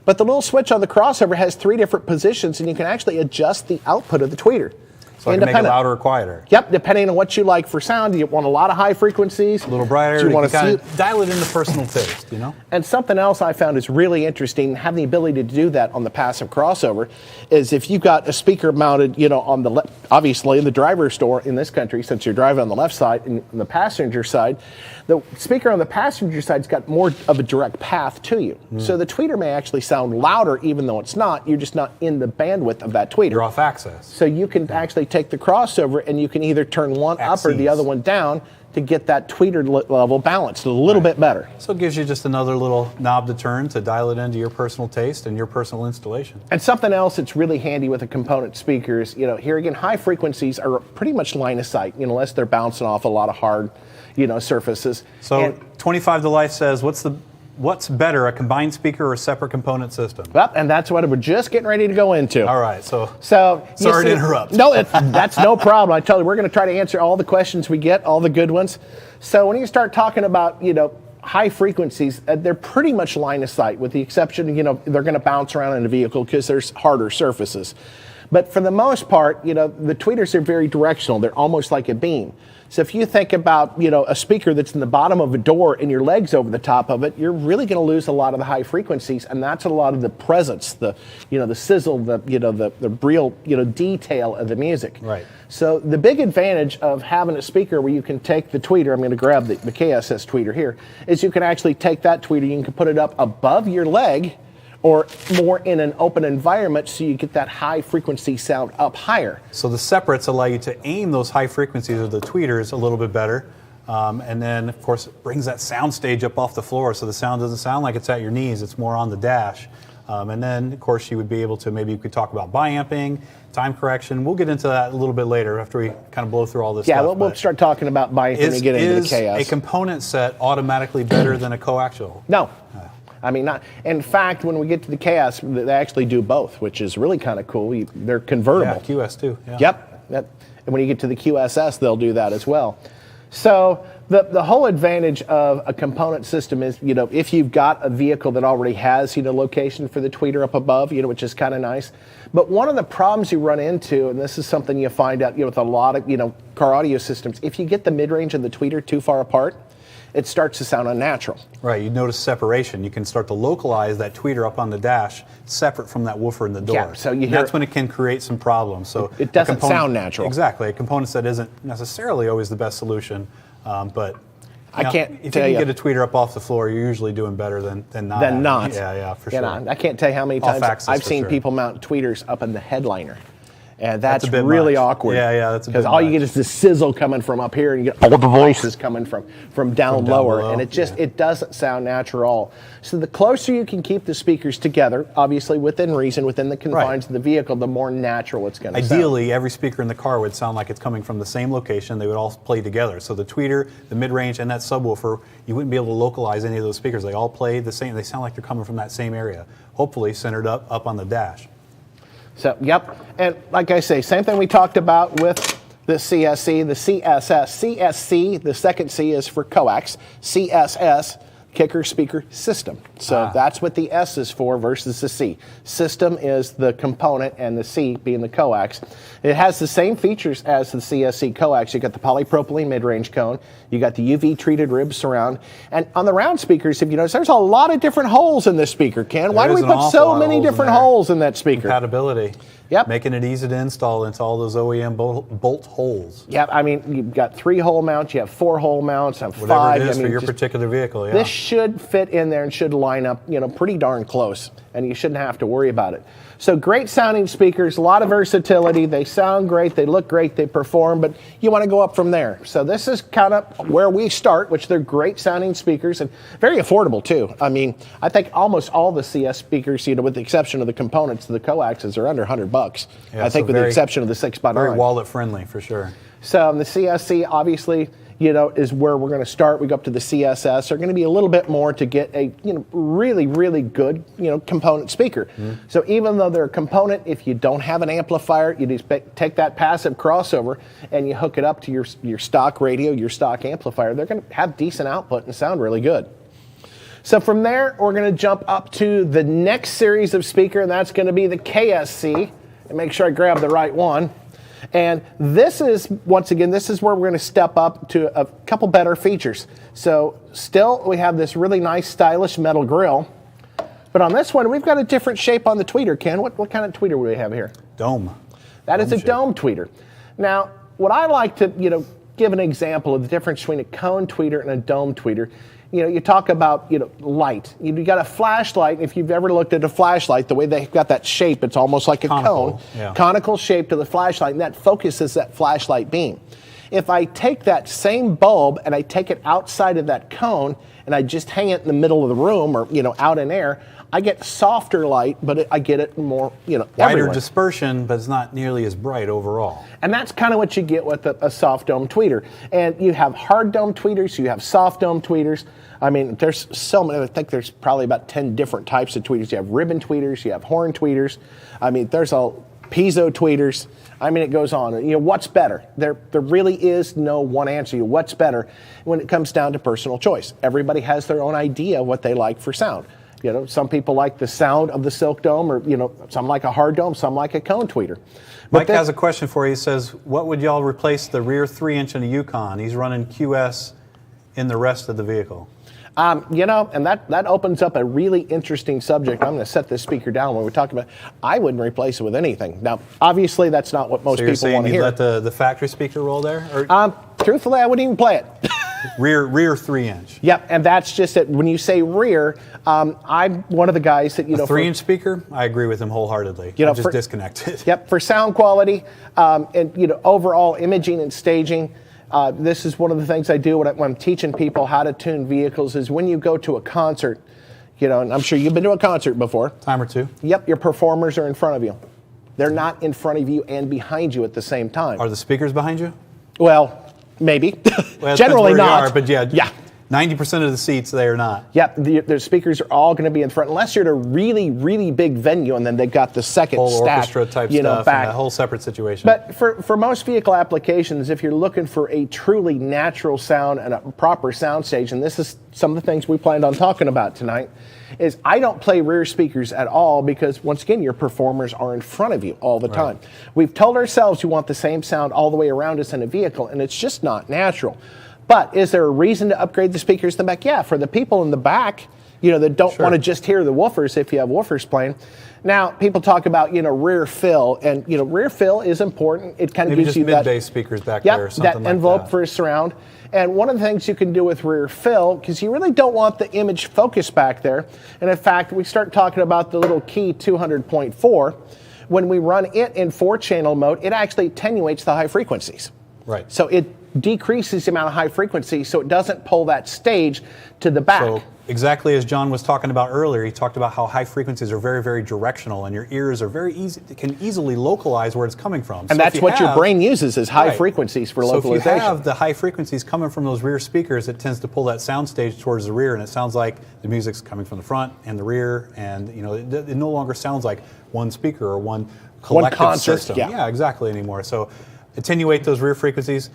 But the little switch on the crossover has 3 different positions, and you can actually adjust the output of the tweeter. So I can make it louder or quieter? Yep, depending on what you like for sound. Do you want a lot of high frequencies? A little brighter. Do you want to kind of dial it into personal taste, And something else I found is really interesting, having the ability to do that on the passive crossover, is if you've got a speaker mounted, on the left, obviously in the driver's door in this country, since you're driving on the left side and the passenger side, the speaker on the passenger side's got more of a direct path to you. So the tweeter may actually sound louder, even though it's not. You're just not in the bandwidth of that tweeter. You're off axis. So you can actually take the crossover and you can either turn one up or the other one down to get that tweeter level balanced a little bit better. So it gives you just another little knob to turn to dial it into your personal taste and your personal installation. And something else that's really handy with a component speaker is, here again, high frequencies are pretty much line of sight, unless they're bouncing off a lot of hard, surfaces. So 25 to Life says, what's better, a combined speaker or a separate component system? Well, and that's what we're just getting ready to go into. All right, so sorry to interrupt. No, that's no problem. I tell you, we're going to try to answer all the questions we get, all the good ones. So when you start talking about, high frequencies, they're pretty much line of sight, with the exception, they're going to bounce around in a vehicle because there's harder surfaces. But for the most part, the tweeters are very directional. They're almost like a beam. So if you think about, a speaker that's in the bottom of a door and your leg's over the top of it, you're really going to lose a lot of the high frequencies, and that's a lot of the presence, the sizzle, the real, detail of the music. Right. So the big advantage of having a speaker where you can take the tweeter, I'm going to grab the KSS tweeter here, is you can actually take that tweeter, you can put it up above your leg, or more in an open environment, so you get that high frequency sound up higher. So the separates allow you to aim those high frequencies of the tweeters a little bit better. And then, of course, it brings that sound stage up off the floor, so the sound doesn't sound like it's at your knees, it's more on the dash. And then, of course, you would be able to, maybe you could talk about bi-amping, time correction. We'll get into that a little bit later after we kind of blow through all this stuff. Yeah, we'll start talking about bi-amping and get into the chaos. Is a component set automatically better than a coaxial? No. I mean, not. In fact, when we get to the chaos, they actually do both, which is really kind of cool. They're convertible. Yeah, QS too. Yeah. Yep. And when you get to the QSS, they'll do that as well. So the whole advantage of a component system is, if you've got a vehicle that already has, location for the tweeter up above, which is kind of nice. But one of the problems you run into, and this is something you find out, with a lot of, car audio systems, if you get the mid-range and the tweeter too far apart, it starts to sound unnatural. Right, you notice separation. You can start to localize that tweeter up on the dash separate from that woofer in the door. Yeah, so that's when it can create some problems. So it doesn't sound natural. Exactly, a component set isn't necessarily always the best solution, but Now, can't if tell you you. can get a tweeter up off the floor, you're usually doing better than not. Than not. Yeah, for You sure. know, I can't tell you how many Off times axis, I've for seen sure. people mount tweeters up in the headliner. And that's a bit really much. awkward. Yeah, that's a bit Because all you much. get is the sizzle coming from up here, and you get all the voices coming from down lower, below, and it doesn't sound natural. So the closer you can keep the speakers together, obviously within reason, within the confines of the vehicle, the more natural it's going to sound. Ideally, every speaker in the car would sound like it's coming from the same location. They would all play together. So the tweeter, the mid-range, and that subwoofer, you wouldn't be able to localize any of those speakers. They all play the same. They sound like they're coming from that same area, hopefully centered up on the dash. So, yep. And like I say, same thing we talked about with the CSC, the CSS. CSC, the second C is for coax. CSS, kicker speaker system. So that's what the S is for versus the C. System is the component and the C being the coax. It has the same features as the CSC coax. You got the polypropylene mid-range cone. You got the UV treated rib surround. And on the round speakers, if you notice, there's a lot of different holes in this speaker, Ken. Why do we put so many different holes in that speaker? Compatibility. Yep. Making it easy to install into all those OEM bolt holes. Yeah, I mean, you've got 3-hole mounts, you have 4-hole mounts, and Whatever 5. it is I mean, for your just- particular vehicle, yeah. This should fit in there and should line up, pretty darn close, and you shouldn't have to worry about it. So great sounding speakers, a lot of versatility. They sound great, they look great, they perform, but you want to go up from there. So this is kind of where we start, which they're great sounding speakers and very affordable too. I mean, I think almost all the CS speakers, with the exception of the components, the coaxes are under $100. Yeah, I think so with the exception of the 6x9. Very wallet friendly for sure. So the CSC obviously, is where we're going to start. We go up to the CSS. They're going to be a little bit more to get a, really, really good, component speaker. So even though they're a component, if you don't have an amplifier, you just take that passive crossover and you hook it up to your stock radio, your stock amplifier. They're going to have decent output and sound really good. So from there, we're going to jump up to the next series of speaker, and that's going to be the KSC. And make sure I grab the right one. And this is, once again, this is where we're going to step up to a couple better features. So still, we have this really nice, stylish metal grill. But on this one, we've got a different shape on the tweeter, Ken. What kind of tweeter do we have here? Dome. That is a dome tweeter. Now, what I like to, give an example of the difference between a cone tweeter and a dome tweeter. You talk about, light. You got a flashlight. If you've ever looked at a flashlight, the way they've got that shape, it's almost like a cone. Yeah. Conical shape to the flashlight, and that focuses that flashlight beam. If I take that same bulb and I take it outside of that cone and I just hang it in the middle of the room or, out in air, I get softer light, but I get it more, Wider everywhere. dispersion, but it's not nearly as bright overall. And that's kind of what you get with a soft dome tweeter. And you have hard dome tweeters, you have soft dome tweeters. I mean, there's so many. I think there's probably about 10 different types of tweeters. You have ribbon tweeters, you have horn tweeters. I mean, there's all piezo tweeters. I mean, it goes on. What's better? There really is no one answer. What's better when it comes down to personal choice? Everybody has their own idea of what they like for sound. Some people like the sound of the silk dome, or some like a hard dome, some like a cone tweeter. Mike has a question for you. He says, what would y'all replace the rear 3-inch in a Yukon? He's running QS in the rest of the vehicle. And that opens up a really interesting subject. I'm going to set this speaker down when we talk about. I wouldn't replace it with anything. Now, obviously, that's not what most people want to hear. So you're saying you'd let the factory speaker roll there? Or? Truthfully, I wouldn't even play it. Rear 3-inch. Yep, and that's just it. When you say rear, I'm one of the guys that a 3-inch speaker. I agree with him wholeheartedly. I'm just disconnected. Yep, for sound quality and overall imaging and staging. This is one of the things I do when I'm teaching people how to tune vehicles. Is when you go to a concert, and I'm sure you've been to a concert before. Time or two. Yep, your performers are in front of you. They're not in front of you and behind you at the same time. Are the speakers behind you? Well, maybe. Well, Generally not. But yeah. 90% of the seats, they are not. Yep, the speakers are all going to be in front, unless you're at a really, really big venue, and then they've got the second whole stack, orchestra type stuff, back. And a whole separate situation. But for most vehicle applications, if you're looking for a truly natural sound and a proper sound stage, and this is some of the things we planned on talking about tonight, is I don't play rear speakers at all because, once again, your performers are in front of you all the time. We've told ourselves we want the same sound all the way around us in a vehicle, and it's just not natural. But is there a reason to upgrade the speakers in the back? Yeah, for the people in the back, that don't Sure. want to just hear the woofers if you have woofers playing. Now, people talk about, rear fill, and, rear fill is important. It kind of Maybe gives just you that mid-bass speakers back there or something that like envelope that. for a surround. And one of the things you can do with rear fill, because you really don't want the image focus back there. And in fact, we start talking about the little key 200.4. When we run it in 4-channel mode, it actually attenuates the high frequencies. Right. So it decreases the amount of high frequency, so it doesn't pull that stage to the back. So exactly as John was talking about earlier, he talked about how high frequencies are very, very directional, and your ears are very easy, can easily localize where it's coming from. And that's what your brain uses, is high frequencies for localization. So if you have the high frequencies coming from those rear speakers, it tends to pull that sound stage towards the rear, and it sounds like the music's coming from the front and the rear, and it no longer sounds like one speaker or one collective concert, system. yeah. Exactly anymore. So attenuate those rear frequencies.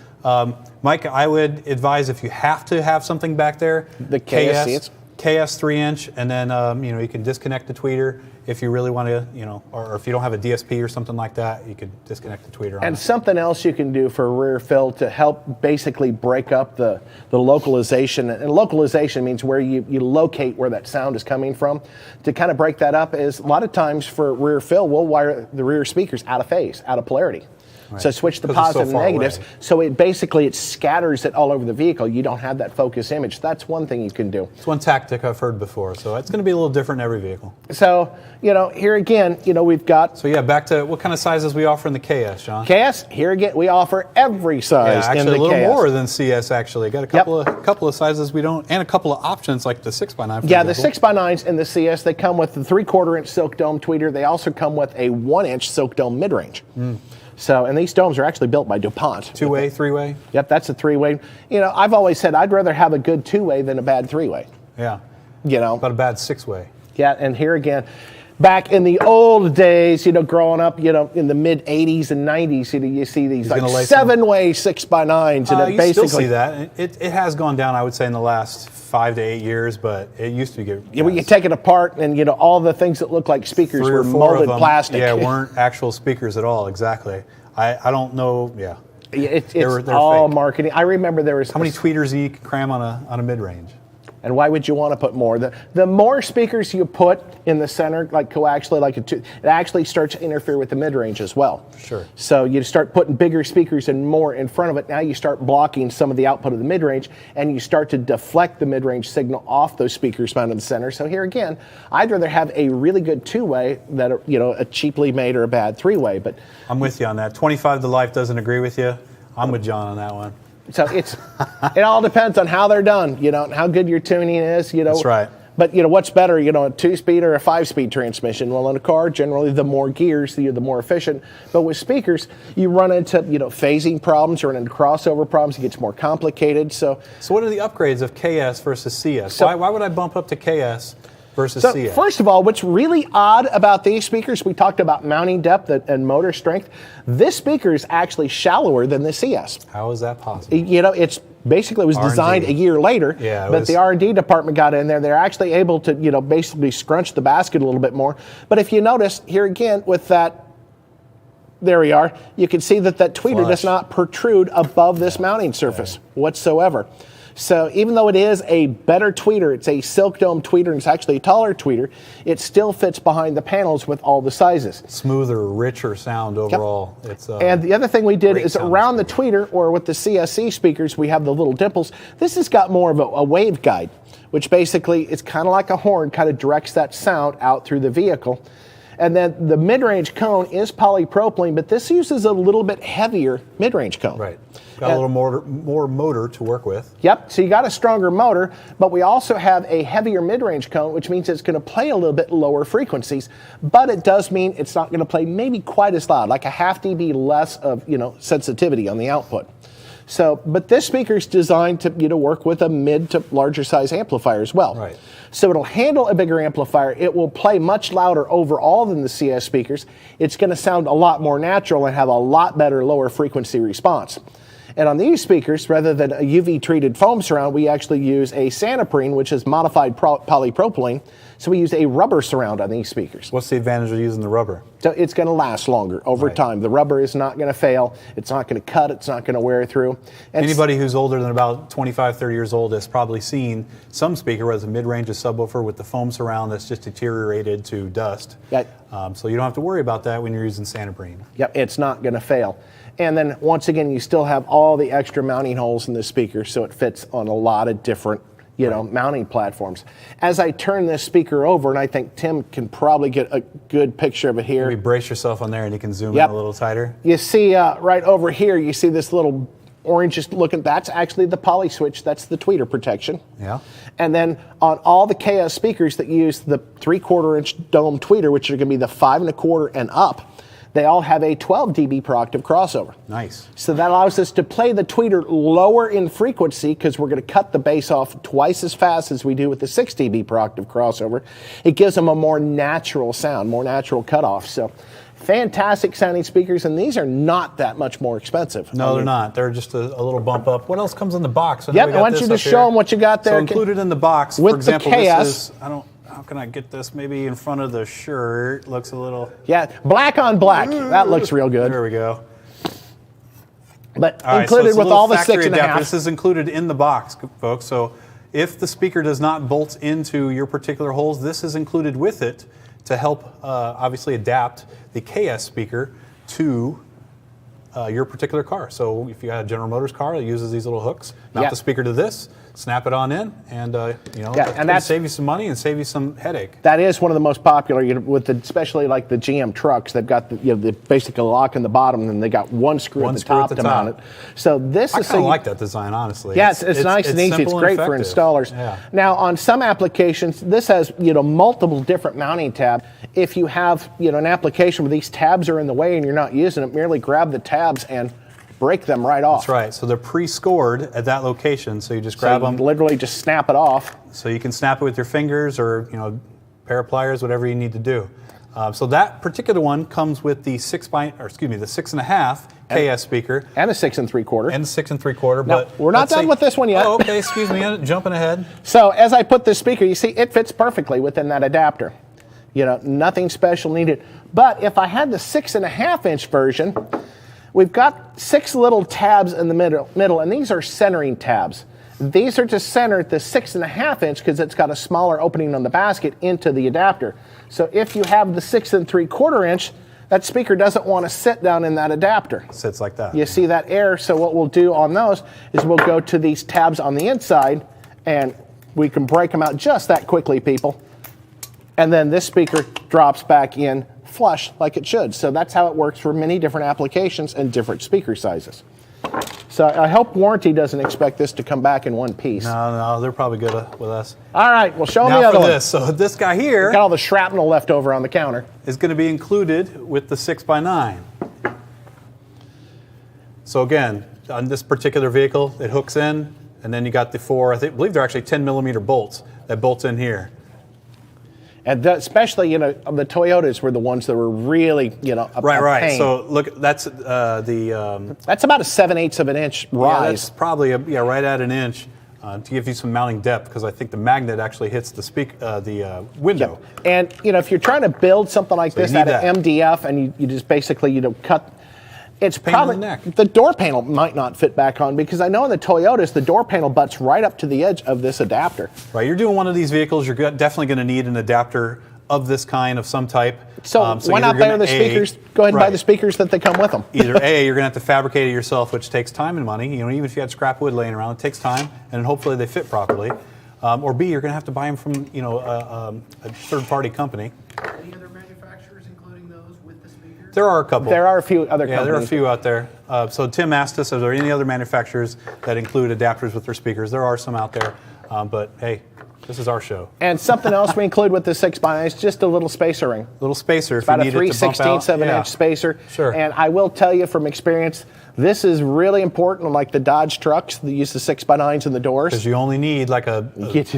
Mike, I would advise, if you have to have something back there, the KS 3-inch, and then you can disconnect the tweeter if you really want to, or if you don't have a DSP or something like that, you could disconnect the tweeter. And something else you can do for rear fill to help basically break up the localization. And localization means where you locate where that sound is coming from. To kind of break that up is, a lot of times for rear fill, we'll wire the rear speakers out of phase, out of polarity. Right. So switch the Because it's so positive and far negatives. away. So it scatters it all over the vehicle. You don't have that focus image. That's one thing you can do. It's one tactic I've heard before, so it's going to be a little different in every vehicle. So, here again, we've got... So yeah, back to what kind of sizes we offer in the KS, John? KS, here again, we offer every size Yeah, in actually the a little KS. more than CS, actually. Got a couple of sizes we don't, and a couple of options like the 6x9. Yeah, the 6x9s in the CS, they come with the 3/4-inch silk dome tweeter. They also come with a 1-inch silk dome mid-range. So, and these domes are actually built by DuPont. 2-way, 3-way? Yep, that's a 3-way. I've always said I'd rather have a good 2-way than a bad 3-way. Yeah. But About a bad 6-way. Yeah, and here again, back in the old days, growing up, in the mid 80s and 90s, you see these like 7-way 6x9s, and it you basically still see that. It has gone down, I would say, in the last 5 to 8 years, but it used to be good. Yeah, when you take it apart, and all the things that look like speakers 3 were or 4 molded of them, plastic. yeah, weren't actual speakers at all. Exactly. I don't know. Yeah. It's They're all fake. marketing. I remember there was How many tweeters you can cram on a mid range? And why would you want to put more? The more speakers you put in the center, like coaxially, it actually starts to interfere with the mid-range as well. Sure. So you start putting bigger speakers and more in front of it. Now you start blocking some of the output of the mid-range, and you start to deflect the mid-range signal off those speakers found in the center. So here again, I'd rather have a really good 2-way than a cheaply made or a bad 3-way. But I'm with you on that. 25 to life doesnon agree with you. I'm with John on that one. So it all depends on how they're done, and how good your tuning is, That's right. But what's better, a 2-speed or a 5-speed transmission? Well, in a car, generally the more gears, the more efficient. But with speakers, you run into phasing problems, or into crossover problems. It gets more complicated. So what are the upgrades of KS versus CS? Why would I bump up to KS versus CS? First of all, what's really odd about these speakers, we talked about mounting depth and motor strength. This speaker is actually shallower than the CS. How is that possible? It's basically, it was designed a year later, but the R&D department got in there. They're actually able to, basically scrunch the basket a little bit more. But if you notice here again with that, there we are, you can see that tweeter does not protrude above this mounting surface whatsoever. So even though it is a better tweeter, it's a silk dome tweeter, and it's actually a taller tweeter, it still fits behind the panels with all the sizes. Smoother, richer sound overall. Yep. It's and the other thing we did is around the tweeter, or with the CSC speakers, we have the little dimples. This has got more of a waveguide, which basically is kind of like a horn, kind of directs that sound out through the vehicle. And then the mid-range cone is polypropylene, but this uses a little bit heavier mid-range cone. Right. Got a little more motor to work with. Yep, so you got a stronger motor, but we also have a heavier mid-range cone, which means it's going to play a little bit lower frequencies, but it does mean it's not going to play maybe quite as loud, like a half dB less of sensitivity on the output. So, but this speaker is designed to work with a mid to larger size amplifier as well. Right. So it'll handle a bigger amplifier. It will play much louder overall than the CS speakers. It's going to sound a lot more natural and have a lot better lower frequency response. And on these speakers, rather than a UV treated foam surround, we actually use a Santoprene, which is modified polypropylene, So we use a rubber surround on these speakers. What's the advantage of using the rubber? So it's going to last longer over time. The rubber is not going to fail. It's not going to cut. It's not going to wear through. And anybody who's older than about 25, 30 years old has probably seen some speaker, whether it's a mid-range or subwoofer, with the foam surround that's just deteriorated to dust. So you don't have to worry about that when you're using Santobrine. Yep, it's not going to fail. And then once again, you still have all the extra mounting holes in the speaker, so it fits on a lot of different mounting platforms. As I turn this speaker over, and I think Tim can probably get a good picture of it here. Maybe brace yourself on there and you can zoom in a little tighter. You see right over here, you see this little orangish looking, that's actually the poly switch, that's the tweeter protection. Yeah. And then on all the KS speakers that use the 3/4 inch dome tweeter, which are going to be the 5 1/4 and up, they all have a 12 dB per octave crossover. Nice. So that allows us to play the tweeter lower in frequency because we're going to cut the bass off twice as fast as we do with the 6 dB per octave crossover. It gives them a more natural sound, more natural cutoff. So fantastic sounding speakers, and these are not that much more expensive. No, they're not. They're just a little bump up. What else comes in the box? Yep, I want you to show them what you got there. So included in the box, with for example, the KS, this is, how can I get this maybe in front of the shirt? Looks a little... Yeah, black on black. That looks real good. There we go. But included with all the 6.5. This is included in the box, folks. So if the speaker does not bolt into your particular holes, this is included with it to help obviously adapt the KS speaker to your particular car. So if you got a General Motors car that uses these little hooks, mount the speaker to this, snap it on in, and that's save you some money and save you some headache. That is one of the most popular, with especially like the GM trucks. They've got the basically lock in the bottom, and they got one screw at the top to mount it. So this I is kind of like that design, honestly. Yeah, it's nice and easy. It's great for installers. Yeah. Now, on some applications, this has multiple different mounting tabs. If you have an application where these tabs are in the way and you're not using it, merely grab the tabs and break them right off. That's right. So they're pre-scored at that location, so you just grab them. Literally just snap it off. So you can snap it with your fingers or pair of pliers, whatever you need to do. So that particular one comes with the 6.5 KS speaker and a 6 3/4 and 6 3/4. Now, but we're not done with this one yet. Oh, okay. Excuse me. Jumping ahead. So as I put this speaker, you see it fits perfectly within that adapter. Nothing special needed. But if I had the 6.5 inch version, we've got 6 little tabs in the middle, and these are centering tabs. These are to center the 6.5 inch because it's got a smaller opening on the basket into the adapter. So if you have the 6 3/4 inch, that speaker doesn't want to sit down in that adapter. It sits like that. You see that air? So what we'll do on those is we'll go to these tabs on the inside, and we can break them out just that quickly, people. And then this speaker drops back in flush like it should. So that's how it works for many different applications and different speaker sizes. So I hope warranty doesn't expect this to come back in one piece. No, they're probably good with us. All right, well, show them now the other for one. this. So this guy here got all the shrapnel left over on the counter. Is going to be included with the 6x9. So again, on this particular vehicle, it hooks in, and then you got the 4, I believe they're actually 10mm bolts that bolts in here. And especially, the Toyotas were the ones that were really, a right. pain. So look, that's the. That's about a 7/8 of an inch rise. Yeah, that's probably right at an inch to give you some mounting depth, because I think the magnet actually hits the window. Yep. And if you're trying to build something like this out of MDF, and you just basically cut. It's probably the door panel might not fit back on, because I know in the Toyotas the door panel butts right up to the edge of this adapter. Right, you're doing one of these vehicles, you're definitely going to need an adapter of this kind, of some type. So why not buy the speakers? Go ahead and buy the speakers that they come with them. Either A, you're going to have to fabricate it yourself, which takes time and money. Even if you had scrap wood laying around, it takes time, and hopefully they fit properly. Or B, you're going to have to buy them from a third-party company. Any other manufacturers including those with the speakers? There are a couple. There are a few other companies. Yeah, there are a few out there. So Tim asked us, are there any other manufacturers that include adapters with their speakers? There are some out there, but hey, this is our show. And something else we include with the 6x9 is just a little spacer ring. Little spacer. It's about a 3/16 of an inch spacer. Sure. And I will tell you from experience, This is really important, like the Dodge trucks. They use the 6x9s in the doors. Because you only need like a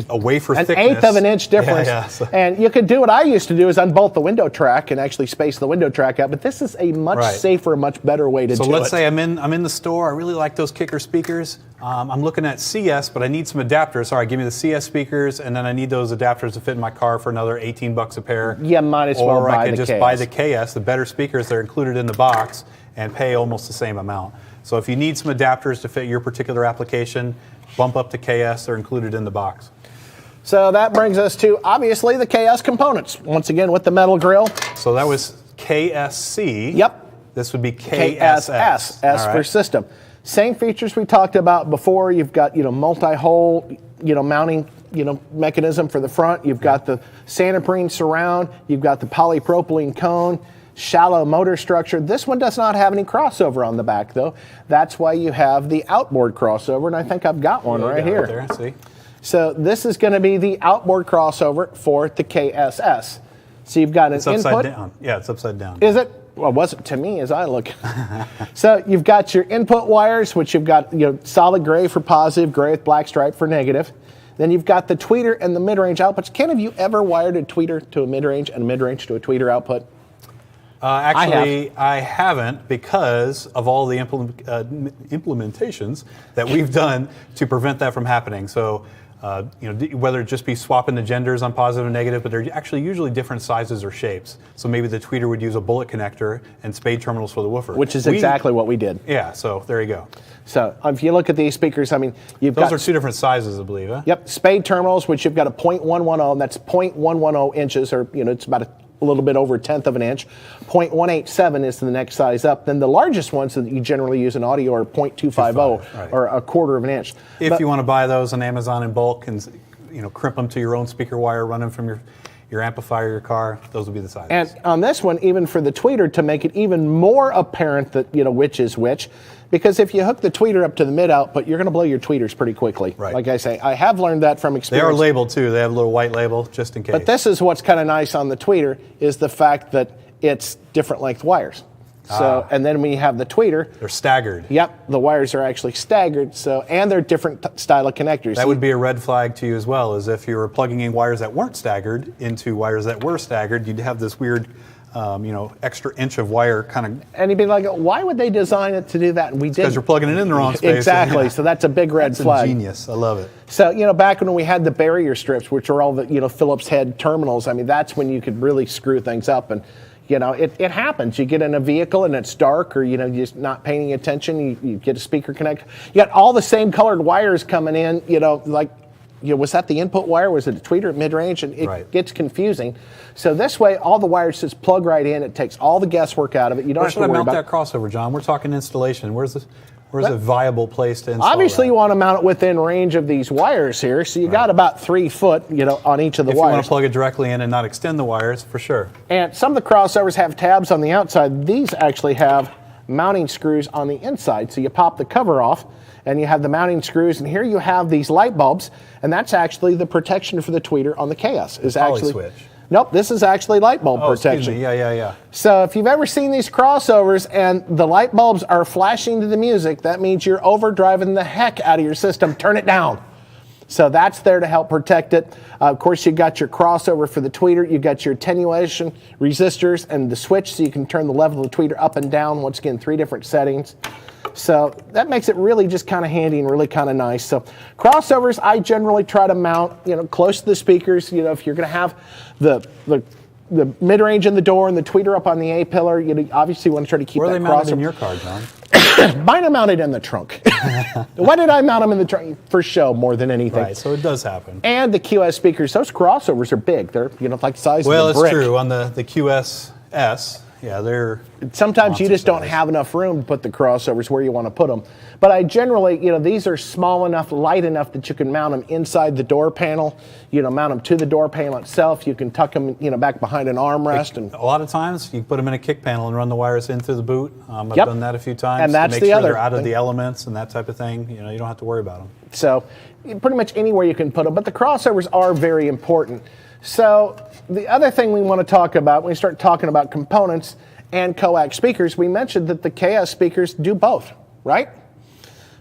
wafer thickness. An eighth of an inch difference. So. And you could do what I used to do is unbolt the window track and actually space the window track out. But this is a much safer, much better way to do it. So let's say I'm in the store. I really like those kicker speakers. I'm looking at CS, but I need some adapters. Sorry, give me the CS speakers, and then I need those adapters to fit in my car for another $18 a pair. Yeah, might as well buy the KS. Or I could just buy the KS, the better speakers that are included in the box, and pay almost the same amount. So if you need some adapters to fit your particular application, bump up to KS. They're included in the box. So that brings us to, obviously, the KS components. Once again, with the metal grill. So that was KSC. Yep. This would be KSS. S for system. Same features we talked about before. You've got, multi-hole, mounting, mechanism for the front. You've got the Santoprene surround. You've got the polypropylene cone. Shallow motor structure. This one does not have any crossover on the back, though. That's why you have the outboard crossover, and I think I've got one right here. There, see? So this is going to be the outboard crossover for the KSS. So you've got an input. It's upside down. Yeah, it's upside down. Is it? Well, it wasn't to me as I look. So you've got your input wires, which you've got solid gray for positive, gray with black stripe for negative. Then you've got the tweeter and the mid-range outputs. Ken, have you ever wired a tweeter to a mid-range and a mid-range to a tweeter output? Actually, I haven't, because of all the implementations that we've done to prevent that from happening. So, whether it just be swapping the genders on positive and negative, but they're actually usually different sizes or shapes. So maybe the tweeter would use a bullet connector and spade terminals for the woofer. Which is exactly what we did. Yeah, so there you go. So if you look at these speakers, you've got... Those are two different sizes, I believe, huh? Yep, spade terminals, which you've got a .110, and that's .110 inches, or, it's about a little bit over a tenth of an inch. 0.187 is the next size up. Then the largest ones that you generally use in audio are 0.250, or a quarter of an inch. If you want to buy those on Amazon in bulk and crimp them to your own speaker wire, run them from your amplifier, your car, those will be the sizes. And on this one, even for the tweeter, to make it even more apparent that which is which, because if you hook the tweeter up to the mid output, you're going to blow your tweeters pretty quickly. Right. Like I say, I have learned that from experience. They are labeled too. They have a little white label just in case. But this is what's kind of nice on the tweeter, is the fact that it's different length wires. So, and then when you have the tweeter, they're staggered. Yep, the wires are actually staggered. So, and they're different style of connectors. That would be a red flag to you as well, as if you were plugging in wires that weren't staggered into wires that were staggered. You'd have this weird, extra inch of wire kind of. And you'd be like, why would they design it to do that? And we did. Because you're plugging it in the wrong space. Exactly. So that's a big red flag. Genius. I love it. So, back when we had the barrier strips, which are all the, Phillips head terminals, that's when you could really screw things up. And, it happens. You get in a vehicle and it's dark, or, you're just not paying attention. You get a speaker connect. You got all the same colored wires coming in, was that the input wire? Was it a tweeter at mid-range? And it gets confusing. So this way, all the wires just plug right in. It takes all the guesswork out of it. You don't have to worry about. Where should I mount that crossover, John? We're talking installation. Where's a viable place to install Obviously, that? you want to mount it within range of these wires here. So you got about 3 foot, on each of the wires. If you want to plug it directly in and not extend the wires, for sure. And some of the crossovers have tabs on the outside. These actually have mounting screws on the inside. So you pop the cover off, and you have the mounting screws. And here you have these light bulbs, and that's actually the protection for the tweeter on the KS. Is actually switch. Nope, this is actually light bulb protection. Excuse me. Yeah. So if you've ever seen these crossovers and the light bulbs are flashing to the music, that means you're overdriving the heck out of your system. Turn it down. So that's there to help protect it. Of course, you got your crossover for the tweeter. You got your attenuation resistors and the switch, so you can turn the level of the tweeter up and down. Once again, 3 different settings. So that makes it really just kind of handy and really kind of nice. So crossovers, I generally try to mount, close to the speakers. If you're going to have the mid-range in the door and the tweeter up on the A-pillar, you obviously want to try to keep Where that are they mounted crossover. in your car, John? Mine are mounted in the trunk. Why did I mount them in the trunk? For show more than anything. Right, so it does happen. And the QS speakers, those crossovers are big. They're like the size well, of a brick. Well, it's true. On the QSS, yeah, they're sometimes you just don't have enough room to put the crossovers where you want to put them. But I generally, these are small enough, light enough that you can mount them inside the door panel. Mount them to the door panel itself. You can tuck them, back behind an armrest. And a lot of times you put them in a kick panel and run the wires in through the boot. I've done that a few times. And that's to make the sure other they're out of thing. the elements and that type of thing. You don't have to worry about them. So pretty much anywhere you can put them. But the crossovers are very important. So the other thing we want to talk about when we start talking about components and coax speakers, we mentioned that the KS speakers do both. right?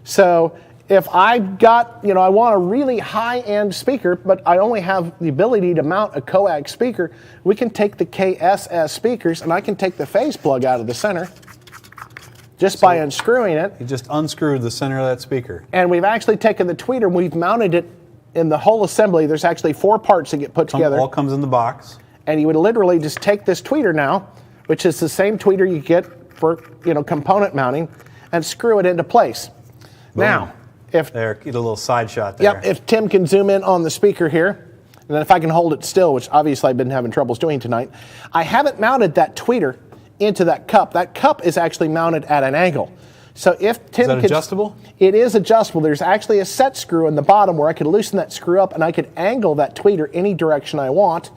So if I've got, I want a really high-end speaker, but I only have the ability to mount a coax speaker, we can take the KSS speakers and I can take the phase plug out of the center just by unscrewing it. You just unscrewed the center of that speaker. And we've actually taken the tweeter, we've mounted it in the whole assembly. There's actually 4 parts that get put together. All comes in the box. And you would literally just take this tweeter now, which is the same tweeter you get for, component mounting, and screw it into place. Boom. Now, There, get a little side shot there. Yep, if Tim can zoom in on the speaker here, and then if I can hold it still, which obviously I've been having troubles doing tonight, I haven't mounted that tweeter into that cup. That cup is actually mounted at an angle. So if Tim Is that adjustable? It is adjustable. There's actually a set screw in the bottom where I could loosen that screw up and I could angle that tweeter any direction I want.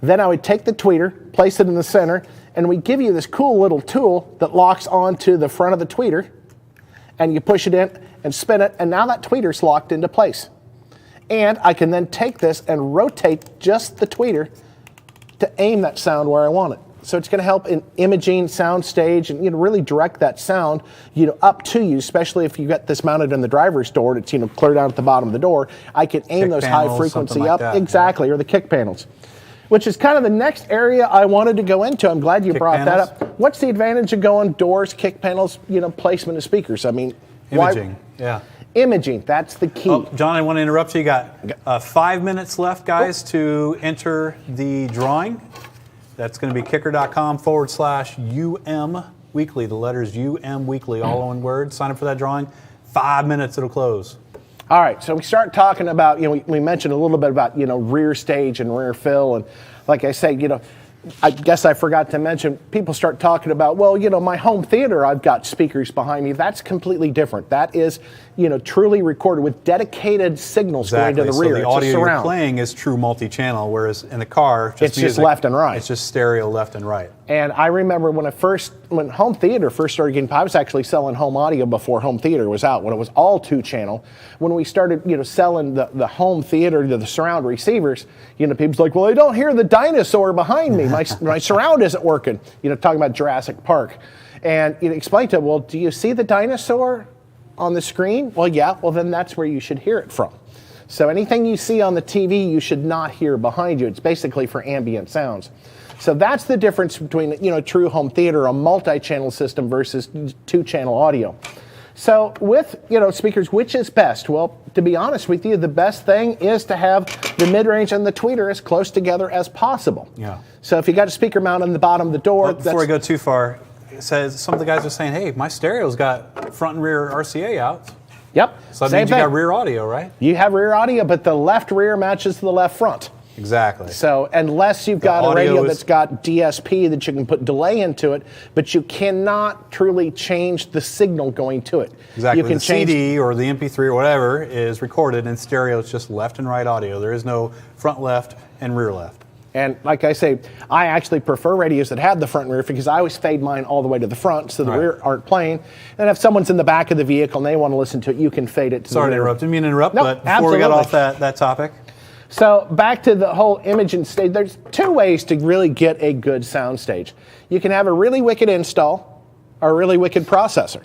Then I would take the tweeter, place it in the center, and we give you this cool little tool that locks onto the front of the tweeter, and you push it in and spin it, and now that tweeter's locked into place. And I can then take this and rotate just the tweeter to aim that sound where I want it. So it's going to help in imaging, sound stage, and really direct that sound up to you, especially if you got this mounted in the driver's door. It's clear down at the bottom of the door. I can aim those high frequency up, exactly, or the kick panels, which is kind of the next area I wanted to go into. I'm glad you brought that up. What's the advantage of going doors, kick panels, placement of speakers? I mean, imaging, yeah. Imaging, that's the key. Oh, John, I want to interrupt you. You got 5 minutes left, guys, to enter the drawing. That's going to be kicker.com/UM Weekly. The letters UM Weekly, all one word. Sign up for that drawing. 5 minutes, it'll close. All right, so we start talking about, we mentioned a little bit about, rear stage and rear fill. And like I say, I guess I forgot to mention, people start talking about, well, my home theater, I've got speakers behind me. That's completely different. That is, truly recorded with dedicated signals going to the rear. So the audio you're playing is true multi-channel, whereas in the car, it's just left and right. It's just stereo left and right. And I remember when home theater first started getting, I was actually selling home audio before home theater was out, when it was all 2-channel. When we started, selling the home theater to the surround receivers, people's like, well, I don't hear the dinosaur behind me. My surround isn't working. Talking about Jurassic Park. And explain to them, well, do you see the dinosaur on the screen? Well, yeah. Well, then that's where you should hear it from. So anything you see on the TV, you should not hear behind you. It's basically for ambient sounds. So that's the difference between, true home theater, a multi-channel system versus 2-channel audio. So with, speakers, which is best? Well, to be honest with you, the best thing is to have the mid-range and the tweeter as close together as possible. Yeah. So if you got a speaker mount on the bottom of the door. Well, before we go too far, it says some of the guys are saying, hey, my stereo's got front and rear RCA outs. Yep. So that means you got rear audio, right? You have rear audio, but the left rear matches the left front. Exactly. So unless you've got a radio that's got DSP that you can put delay into it, but you cannot truly change the signal going to it. Exactly. You can the CD or the MP3 or whatever is recorded in stereo. It's just left and right audio. There is no front left and rear left. And like I say, I actually prefer radios that have the front and rear because I always fade mine all the way to the front so the rear aren't playing. And if someone's in the back of the vehicle and they want to listen to it, you can fade it to Sorry the rear. to interrupt. Didn't mean to interrupt, Nope, but before absolutely. we got off that topic. So back to the whole imaging stage, there's 2 ways to really get a good sound stage. You can have a really wicked install or a really wicked processor.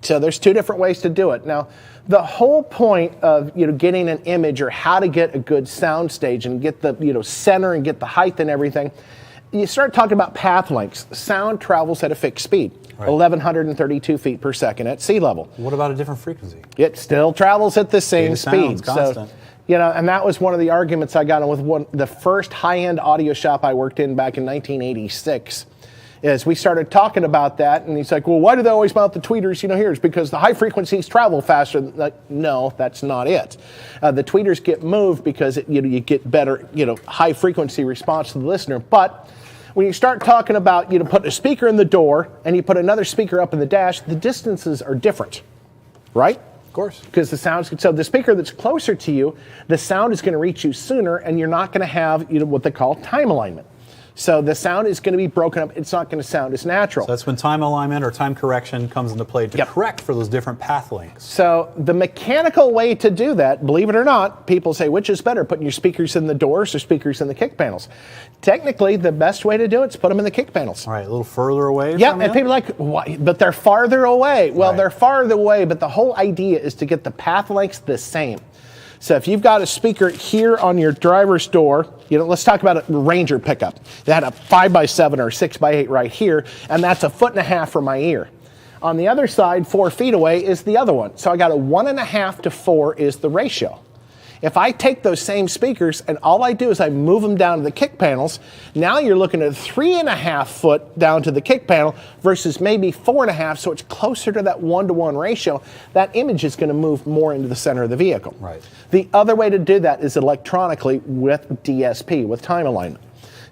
So there's 2 different ways to do it. Now, the whole point of getting an image or how to get a good sound stage and get the center and get the height and everything, you start talking about path lengths. Sound travels at a fixed speed, 1,132 feet per second at sea level. What about a different frequency? It still travels at the same speed. Constant. So, and that was one of the arguments I got with the first high-end audio shop I worked in back in 1986. Is we started talking about that, and he's like, well, why do they always mount the tweeters here? It's because the high frequencies travel faster. Like, no, that's not it. The tweeters get moved because you get better high frequency response to the listener. But when you start talking about put a speaker in the door and you put another speaker up in the dash, the distances are different, right? Of course. Because so the speaker that's closer to you, the sound is going to reach you sooner, and you're not going to have what they call time alignment. So the sound is going to be broken up. It's not going to sound as natural. So that's when time alignment or time correction comes into play to correct for those different path lengths. So the mechanical way to do that, believe it or not, people say, which is better, putting your speakers in the doors or speakers in the kick panels? Technically, the best way to do it is put them in the kick panels. All right, a little further away. Yeah, and people are like, why? But they're farther away. Well, they're farther away, but the whole idea is to get the path lengths the same. So if you've got a speaker here on your driver's door, let's talk about a Ranger pickup. They had a 5x7 or 6x8 right here, and that's 1.5 feet from my ear. On the other side, 4 feet away, is the other one. So I got a 1.5 to 4 is the ratio. If I take those same speakers and all I do is I move them down to the kick panels, now you're looking at 3.5 foot down to the kick panel versus maybe 4.5, so it's closer to that 1-to-1 ratio. That image is going to move more into the center of the vehicle. Right. The other way to do that is electronically with DSP, with time alignment.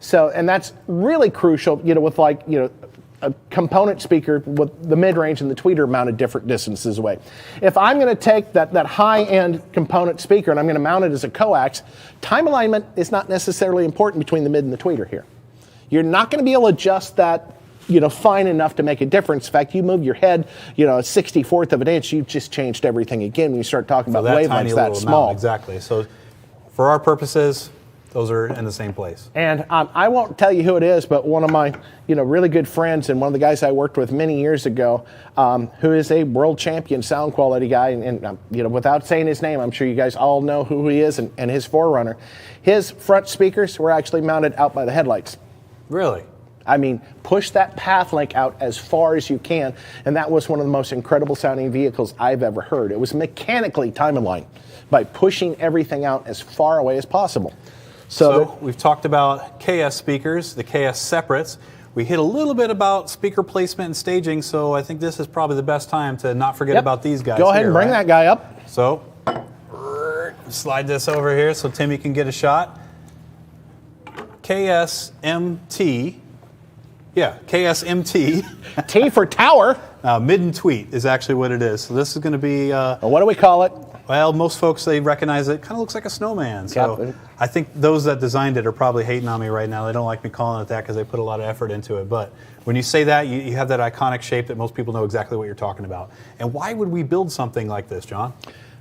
So, and that's really crucial, with a component speaker with the mid-range and the tweeter mounted different distances away. If I'm going to take that high-end component speaker and I'm going to mount it as a coax, time alignment is not necessarily important between the mid and the tweeter here. You're not going to be able to adjust that fine enough to make a difference. In fact, you move your head, a 64th of an inch, you've just changed everything again when you start talking about wavelengths that small. Exactly. So for our purposes, those are in the same place. And I won't tell you who it is, but one of my, really good friends and one of the guys I worked with many years ago, who is a world champion sound quality guy, and without saying his name, I'm sure you guys all know who he is and his Forerunner. His front speakers were actually mounted out by the headlights. Really? I mean, push that path link out as far as you can, and that was one of the most incredible sounding vehicles I've ever heard. It was mechanically time aligned by pushing everything out as far away as possible. So we've talked about KS speakers, the KS separates. We hit a little bit about speaker placement and staging, so I think this is probably the best time to not forget about these guys. Go ahead and bring that guy up. So slide this over here so Timmy can get a shot. KSMT. Yeah, KSMT. T for tower. Mid and tweet is actually what it is. So this is going to be... what do we call it? Well, most folks, they recognize it. Kind of looks like a snowman. So I think those that designed it are probably hating on me right now. They don't like me calling it that because they put a lot of effort into it. But when you say that, you have that iconic shape that most people know exactly what you're talking about. And why would we build something like this, John?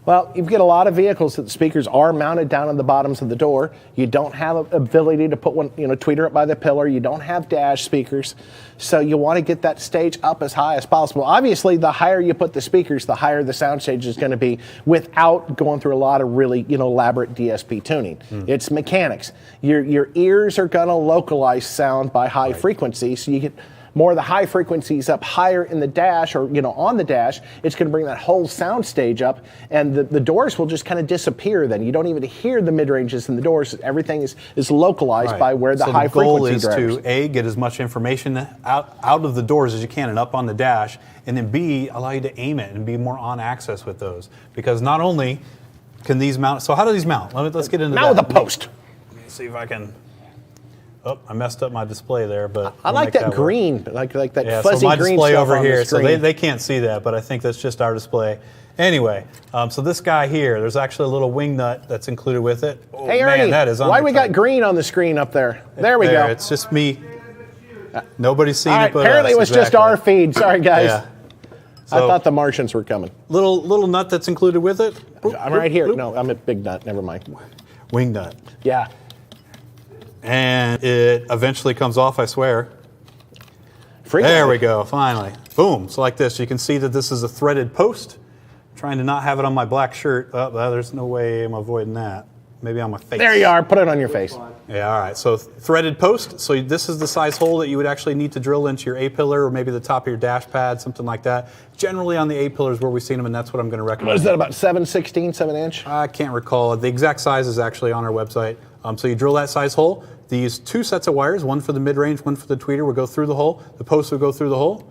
Well, you get a lot of vehicles that the speakers are mounted down on the bottoms of the door. You don't have an ability to put one, tweeter up by the pillar. You don't have dash speakers. So you want to get that stage up as high as possible. Obviously, the higher you put the speakers, the higher the sound stage is going to be without going through a lot of really, elaborate DSP tuning. It's mechanics. Your ears are going to localize sound by high frequency, so you get more of the high frequencies up higher in the dash or on the dash. It's going to bring that whole sound stage up, and the doors will just kind of disappear then. You don't even hear the mid-ranges in the doors. Everything is localized by where the high frequency drivers. So the goal is to A, get as much information out of the doors as you can and up on the dash, and then B, allow you to aim it and be more on access with those. Because not only can these mount, so how do these mount? Let's get into that. Mount with a post. Let me see if I can. Oh, I messed up my display there, but I like that green, like that fuzzy so my green display stuff over on here, the so screen. they can't see that, but I think that's just our display. Anyway, so this guy here, there's actually a little wing nut that's included with it. Oh, hey, Ernie, man, that is why we got green on the screen up there? There we go. It's just me. Nobody's seen it but apparently us. It was just our feed. Sorry, guys. Yeah. I thought the Martians were coming. Little nut that's included with it. I'm right here. No, I'm a big nut. Never mind. Wing nut. Yeah. And it eventually comes off, I swear. Frequently. There we go, finally. Boom, so like this. You can see that this is a threaded post. I'm trying to not have it on my black shirt. Oh, there's no way I'm avoiding that. Maybe on my face. There you are, put it on your face. Yeah, all right, so threaded post. So this is the size hole that you would actually need to drill into your A-pillar or maybe the top of your dash pad, something like that. Generally on the A-pillars where we've seen them, and that's what I'm gonna recommend. What is that, about 7/16, 7 inch? I can't recall. The exact size is actually on our website. So you drill that size hole. These two sets of wires, one for the mid-range, one for the tweeter, would go through the hole. The post would go through the hole.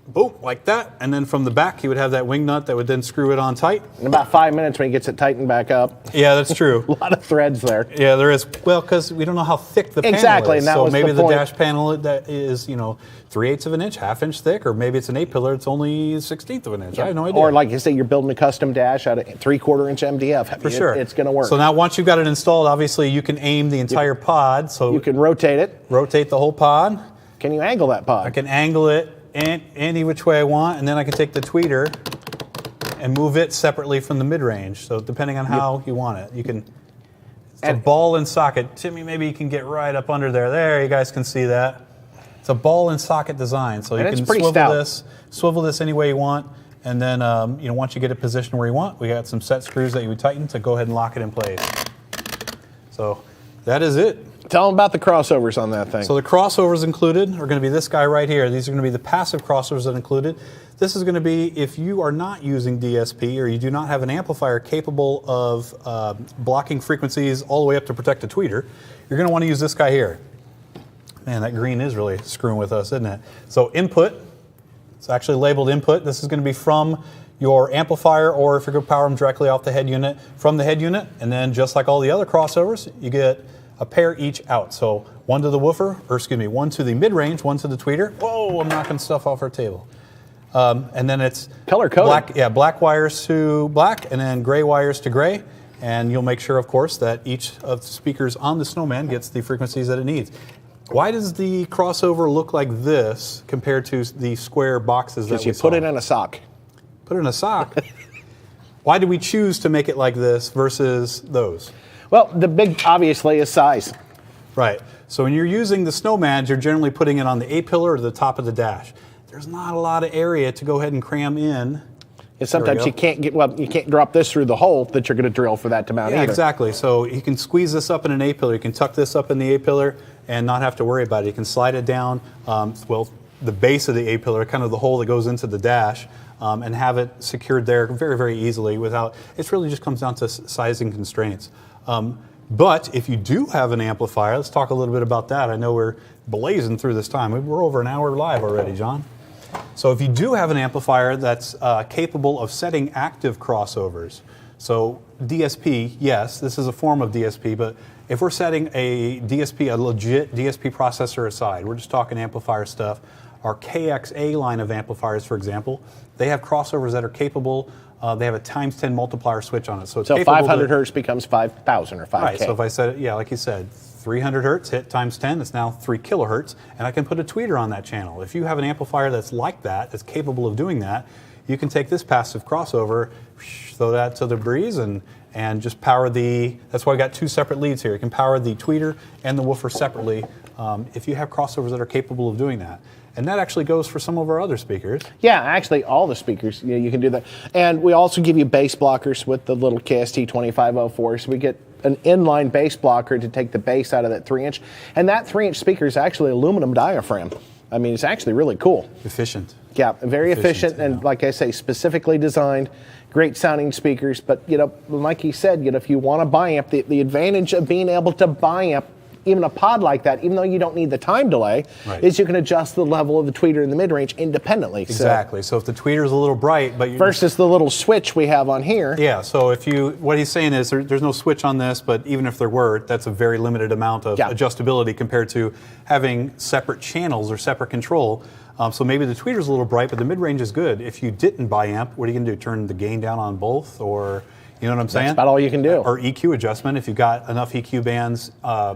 boom, like that. And then from the back, you would have that wing nut that would then screw it on tight. In about 5 minutes when he gets it tightened back up. Yeah, that's true. A lot of threads there. Yeah, there is. Well, because we don't know how thick the panel Exactly, is. and that so was maybe the point. dash panel that is, 3/8 of an inch, half inch thick, or maybe it's an 8-pillar, it's only 1/16 of an inch. I have no idea. Or like you say, you're building a custom dash out of 3/4 inch MDF. I mean, For sure. It's going to work. So now once you've got it installed, obviously you can aim the entire pod. So you can rotate it. rotate the whole pod. Can you angle that pod? I can angle it any which way I want, and then I can take the tweeter and move it separately from the mid-range. So depending on how you want it, you can. It's a ball and socket. Timmy, maybe you can get right up under there. There, you guys can see that. It's a ball and socket design, so you And it's can pretty swivel this any way you want, and then once you get it positioned where you want, we got some set screws that you would tighten to go ahead and lock it in place. So that is it. Tell them about the crossovers on that thing. So the crossovers included are going to be this guy right here. These are going to be the passive crossovers that are included. This is going to be if you are not using DSP or you do not have an amplifier capable of blocking frequencies all the way up to protect a tweeter, you're going to want to use this guy here. Man, that green is really screwing with us, isn't it? So input, it's actually labeled input. This is going to be from your amplifier, or if you're going to power them directly off the head unit, from the head unit. And then just like all the other crossovers, you get a pair each out. So one to the woofer, one to the mid-range, one to the tweeter. Whoa, I'm knocking stuff off our table. And then it's color-coded. Black wires to black, and then gray wires to gray. And you'll make sure, of course, that each of the speakers on the Snowman gets the frequencies that it needs. Why does the crossover look like this compared to the square boxes that we saw? Because you put it in a sock. Put it in a sock? Why did we choose to make it like this versus those? Well, the big, obviously, is size. Right. So when you're using the Snowman, you're generally putting it on the A-pillar or the top of the dash. There's not a lot of area to go ahead and cram in. And sometimes you can't drop this through the hole that you're going to drill for that to mount either. Exactly. So you can squeeze this up in an A-pillar. You can tuck this up in the A-pillar and not have to worry about it. You can slide it down, the base of the A-pillar, kind of the hole that goes into the dash, and have it secured there very, very easily without, it really just comes down to sizing constraints. But if you do have an amplifier, let's talk a little bit about that. I know we're blazing through this time. We're over an hour live already, John. So if you do have an amplifier that's capable of setting active crossovers, so DSP, yes, this is a form of DSP, but if we're setting a DSP, a legit DSP processor aside, we're just talking amplifier stuff, our KXA line of amplifiers, for example, they have crossovers that are capable. They have a times 10 multiplier switch on it. So, it's 500 hertz becomes 5,000 or 5K. Right, so if I said, like you said, 300 hertz hit times 10, it's now 3 kilohertz, and I can put a tweeter on that channel. If you have an amplifier that's like that, that's capable of doing that, you can take this passive crossover, throw that to the breeze, and just power that's why I got two separate leads here. You can power the tweeter and the woofer separately if you have crossovers that are capable of doing that. And that actually goes for some of our other speakers. Yeah, actually all the speakers, you can do that. And we also give you bass blockers with the little KST2504. So we get an inline bass blocker to take the bass out of that 3-inch. And that 3-inch speaker is actually aluminum diaphragm. I mean, it's actually really cool. Efficient. Yeah, very efficient and, like I say, specifically designed. Great sounding speakers. But, like he said, if you want to bi-amp, the advantage of being able to bi-amp even a pod like that, even though you don't need the time delay, is you can adjust the level of the tweeter in the mid-range independently. Exactly. So if the tweeter is a little bright, but versus the little switch we have on here. Yeah. So what he's saying is there's no switch on this, but even if there were, that's a very limited amount of adjustability compared to having separate channels or separate control. So maybe the tweeter's a little bright, but the mid-range is good. If you didn't bi-amp, what are you going to do? Turn the gain down on both, or? You know what I'm saying? That's about all you can do. Or EQ adjustment if you've got enough EQ bands,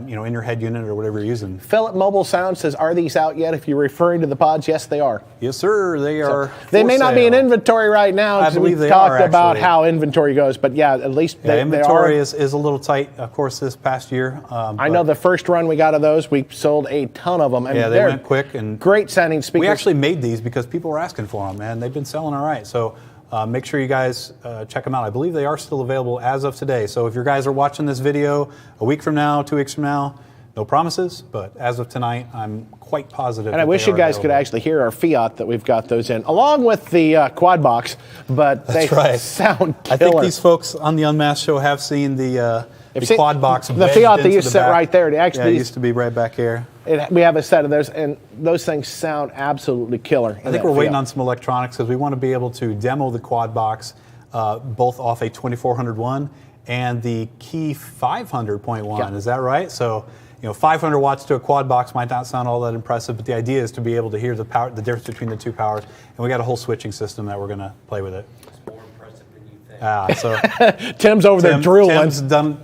in your head unit or whatever you're using. Philip Mobile Sound says, are these out yet? If you're referring to the pods, yes, they are. Yes, sir. They are. They may not be in inventory right now. I believe we've talked about how inventory goes, but at least inventory is a little tight, of course, this past year. I know the first run we got of those, we sold a ton of them. And they went quick and great sounding speakers. We actually made these because people were asking for them, and they've been selling all right. So. Make sure you guys check them out. I believe they are still available as of today. So if you guys are watching this video a week from now, 2 weeks from now, no promises, but as of tonight, I'm quite positive. And I wish you guys could actually hear our Fiat that we've got those in, along with the quad box, but they sound killer. I think these folks on the UnMasked show have seen the quad box. The Fiat that used to sit right there. It used to be right back here. We have a set of those, and those things sound absolutely killer. I think we're waiting on some electronics because we want to be able to demo the quad box both off a 2401 and the Key 500.1. Yeah. Is that right? So, 500 watts to a quad box might not sound all that impressive, but the idea is to be able to hear the power, the difference between the two powers, and we got a whole switching system that we're going to play with it. It's more impressive than you think. So Tim's over there drooling. Tim's done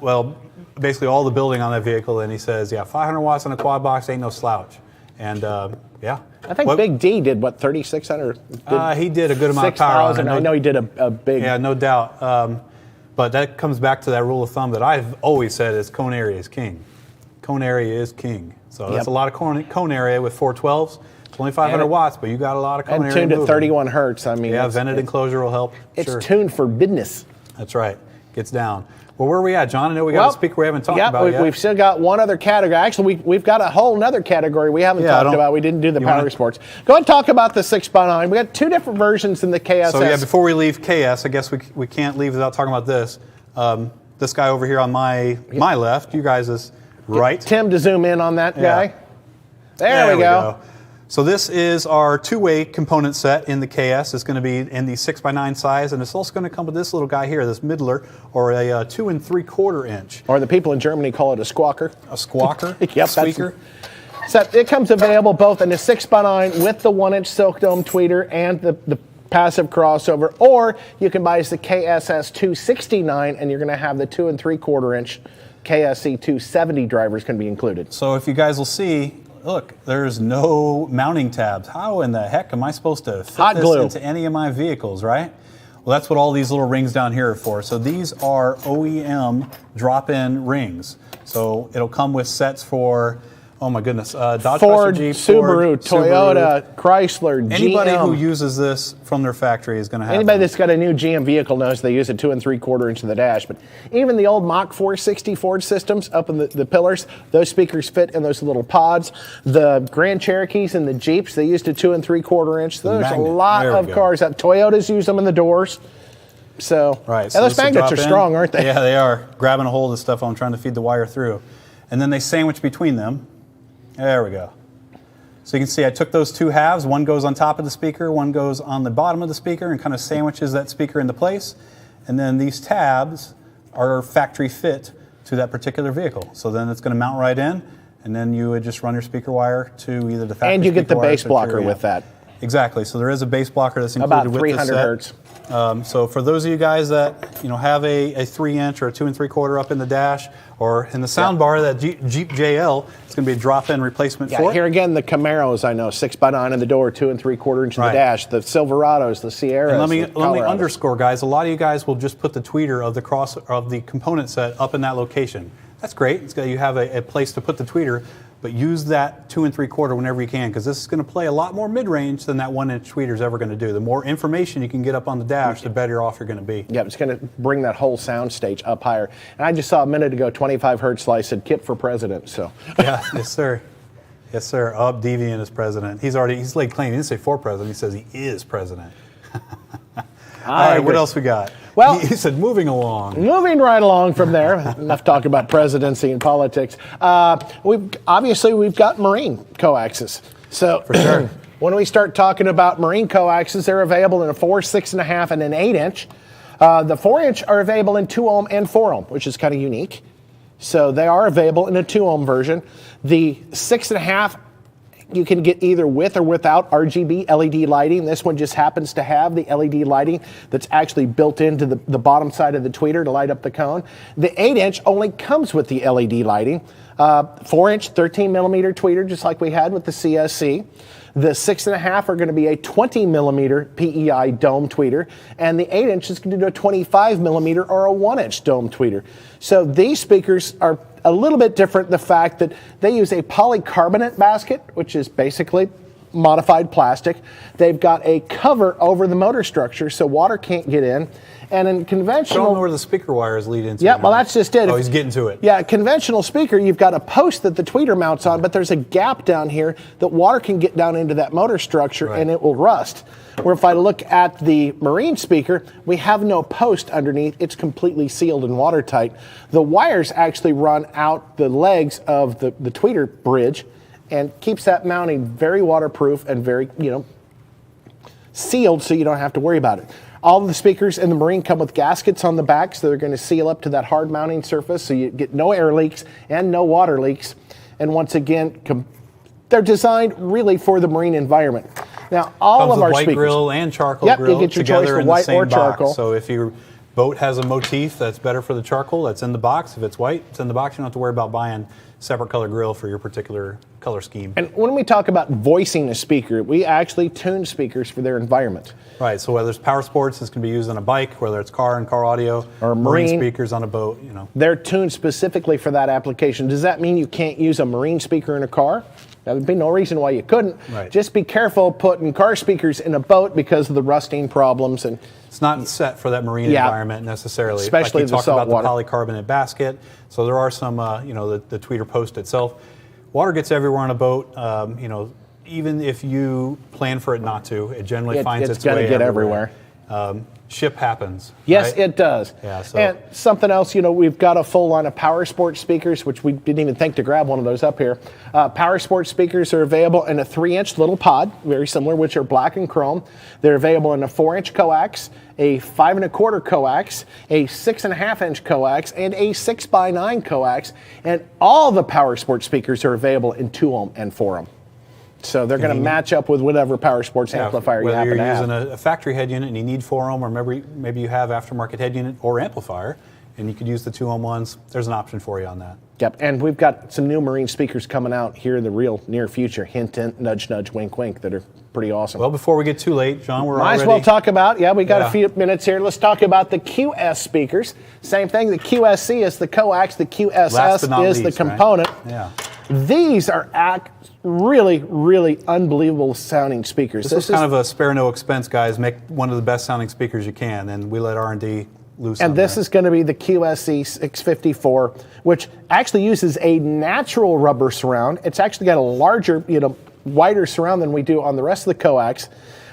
basically all the building on that vehicle, and he says, 500 watts on a quad box ain't no slouch. And yeah. I think Big D did, 3,600? He did a good amount of power on it. I know he did a big... Yeah, no doubt. But that comes back to that rule of thumb that I've always said is cone area is king. Cone area is king. So that's a lot of cone area with 412s. It's only 500 watts, but you got a lot of cone area. And tuned at 31 hertz. I mean, yeah, vented enclosure will help. It's tuned for business. That's right. Gets down. Well, where are we at, John? I know we got a speaker we haven't talked about yet. We've still got one other category. Actually, we've got a whole other category we haven't talked about. We didn't do the power sports. Go ahead and talk about the 6x9. We got two different versions in the KSS. So before we leave KS, I guess we can't leave without talking about this. This guy over here on my left, you guys is right. Get Tim to zoom in on that guy. There we go. So this is our two-way component set in the KS. It's going to be in the 6x9 size, and it's also going to come with this little guy here, this middler, or a 2 3/4 inch. Or the people in Germany call it a squawker. A squawker? Yep, squeaker. So it comes available both in the 6x9 with the 1-inch silk dome tweeter and the passive crossover, or you can buy us the KSS 269, and you're going to have the 2 3/4 inch KSC 270 drivers can be included. So if you guys will see, look, there's no mounting tabs. How in the heck am I supposed to fit this into any of my vehicles, right? Well, that's what all these little rings down here are for. So these are OEM drop-in rings. So it'll come with sets for, oh my goodness, Dodge, Ford, Jeep, Subaru, Toyota, Chrysler, Anybody GM. who uses this from their factory is going to have Anybody them. that's got a new GM vehicle knows they use a 2 3/4 inch in the dash. But even the old Mach 460 Ford systems up in the pillars, those speakers fit in those little pods. The Grand Cherokees and the Jeeps, they used a 2 3/4 inch. There's a lot of cars. Toyotas use them in the doors. So, right. So those magnets are strong, aren't they? Yeah, they are. Grabbing a hold of stuff I'm trying to feed the wire through. And then they sandwich between them. There we go. So you can see I took those two halves. One goes on top of the speaker, one goes on the bottom of the speaker and kind of sandwiches that speaker into place. And then these tabs are factory fit to that particular vehicle. So then it's going to mount right in, and then you would just run your speaker wire to either the factory and you get the wire bass blocker with that. Exactly. So there is a bass blocker that's included with this set. About 300 hertz. So for those of you guys that have a 3-inch or a 2 3/4 up in the dash, or in the sound bar, that Jeep JL, it's going to be a drop-in replacement for it. Here again, the Camaros, I know, 6x9 in the door, 2 3/4 inch in the dash, the Silverados, the Sierras. And let me underscore, guys. A lot of you guys will just put the tweeter of the component set up in that location. That's great. It's got, you have a place to put the tweeter, but use that 2 3/4 whenever you can, because this is going to play a lot more mid-range than that 1-inch tweeter is ever going to do. The more information you can get up on the dash, the better off you're going to be. Yeah, it's going to bring that whole sound stage up higher. And I just saw a minute ago, 25 hertz slice said Kip for president. So. Yeah, yes, sir. Yes, sir. Up Deviant is president. He's laid claim. He didn't say for president. He says he is president. All right, what else we got? Well, he said moving along. Moving right along from there. Enough talk about presidency and politics. We've got marine coaxes. So for sure. When we start talking about marine coaxes, they're available in a 4, 6.5, and an 8-inch. The 4-inch are available in 2 ohm and 4 ohm, which is kind of unique. So they are available in a 2 ohm version. The 6.5, you can get either with or without RGB LED lighting. This one just happens to have the LED lighting that's actually built into the bottom side of the tweeter to light up the cone. The 8-inch only comes with the LED lighting. 4-inch, 13-millimeter tweeter, just like we had with the CSC. The 6.5 are going to be a 20-millimeter PEI dome tweeter, and the 8-inch is going to do a 25-millimeter or a 1-inch dome tweeter. So these speakers are a little bit different, the fact that they use a polycarbonate basket, which is basically modified plastic. They've got a cover over the motor structure so water can't get in. And in conventional... Show them where the speaker wires lead into. Yeah, well, that's just it. Oh, he's getting to it. Yeah, conventional speaker, you've got a post that the tweeter mounts on, but there's a gap down here that water can get down into that motor structure and it will rust. Where if I look at the marine speaker, we have no post underneath. It's completely sealed and watertight. The wires actually run out the legs of the tweeter bridge, and keeps that mounting very waterproof and very, sealed, so you don't have to worry about it. All of the speakers in the Marine come with gaskets on the back, so they're going to seal up to that hard mounting surface, so you get no air leaks and no water leaks. And once again, they're designed really for the marine environment. Now, all Comes of with our white speakers, grill and charcoal yep, grill you get your together choice for in white the same or charcoal. box. So if your boat has a motif that's better for the charcoal, that's in the box. If it's white, it's in the box. You don't have to worry about buying separate color grill for your particular color scheme. And when we talk about voicing a speaker, we actually tune speakers for their environment. Right, so whether it's power sports, this can be used on a bike, whether it's car and car audio, or marine speakers on a boat, They're tuned specifically for that application. Does that mean you can't use a marine speaker in a car? There would be no reason why you couldn't. Right. Just be careful putting car speakers in a boat because of the rusting problems. And it's not set for that marine environment necessarily. Especially like the talked salt about water. the polycarbonate basket. So there are some, the tweeter post itself. Water gets everywhere on a boat. Even if you plan for it not to, it generally finds its way going to get everywhere. Ship happens. Yes, right? it does. Yeah, so. And something else, we've got a full line of power sports speakers, which we didn't even think to grab one of those up here. Power sports speakers are available in a 3-inch little pod, very similar, which are black and chrome. They're available in a 4-inch coax, a 5 1/4 coax, a 6.5-inch coax, and a 6x9 coax. And all the power sports speakers are available in 2 ohm and 4 ohm. So they're going to match up with whatever power sports amplifier you happen to have. Whether you're using a factory head unit and you need 4 ohm, or maybe you have aftermarket head unit or amplifier, and you could use the 2 ohm ones, there's an option for you on that. Yep, and we've got some new marine speakers coming out here in the real near future. Hint, hint, nudge, nudge, wink, wink, that are pretty awesome. Well, before we get too late, John, we're Might already... as well talk about, we got a few minutes here. Let's talk about the QS speakers. Same thing, the QSC is the coax, the QSS is the component. Right? Yeah. These are really, really unbelievable sounding speakers. This is kind of a spare no expense, guys. Make one of the best sounding speakers you can, and we let R&D loose on And this is going to be the QSC 654, which actually uses a natural rubber surround. It's actually got a larger, wider surround than we do on the rest of the coax.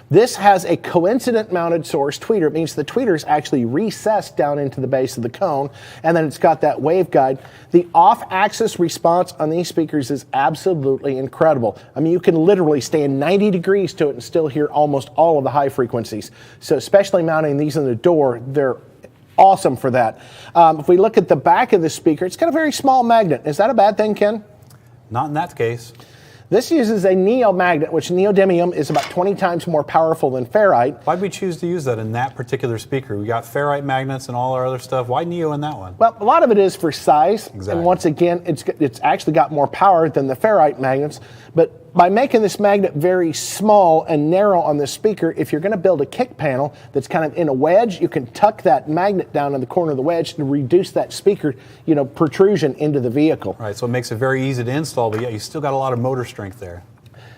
This has a coincident mounted source tweeter. It means the tweeter is actually recessed down into the base of the cone, and then it's got that waveguide. The off-axis response on these speakers is absolutely incredible. I mean, you can literally stand 90 degrees to it and still hear almost all of the high frequencies. So especially mounting these in the door, they're awesome for that. If we look at the back of the speaker, it's got a very small magnet. Is that a bad thing, Ken? Not in that case. This uses a neomagnet, which neodymium is about 20 times more powerful than ferrite. Why'd we choose to use that in that particular speaker? We got ferrite magnets and all our other stuff. Why neo in that one? Well, a lot of it is for size. Exactly. And once again, it's actually got more power than the ferrite magnets. But by making this magnet very small and narrow on the speaker, if you're going to build a kick panel that's kind of in a wedge, you can tuck that magnet down in the corner of the wedge to reduce that speaker, protrusion into the vehicle. Right, so it makes it very easy to install, but yet you still got a lot of motor strength there.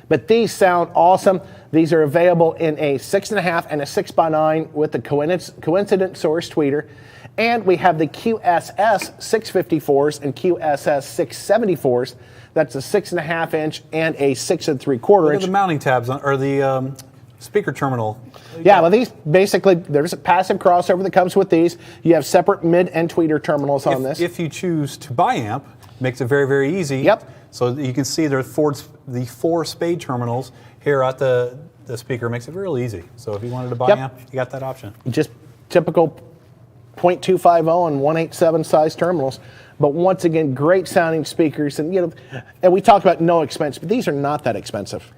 But these sound awesome. These are available in a 6.5 and a 6x9 with the coincident source tweeter. And we have the QSS 654s and QSS 674s. That's a 6.5 inch and a 6 3/4 Look inch. at the mounting tabs, or the speaker terminal. Yeah, well, these basically, there's a passive crossover that comes with these. You have separate mid and tweeter terminals on this. If you choose to buy amp, makes it very, very easy. Yep. So you can see the 4 spade terminals here at the speaker. Makes it real easy. So if you wanted to buy amp, you got that option. Just typical 0.250 and 187 size terminals. But once again, great sounding speakers. And, and we talked about no expense, but these are not that expensive.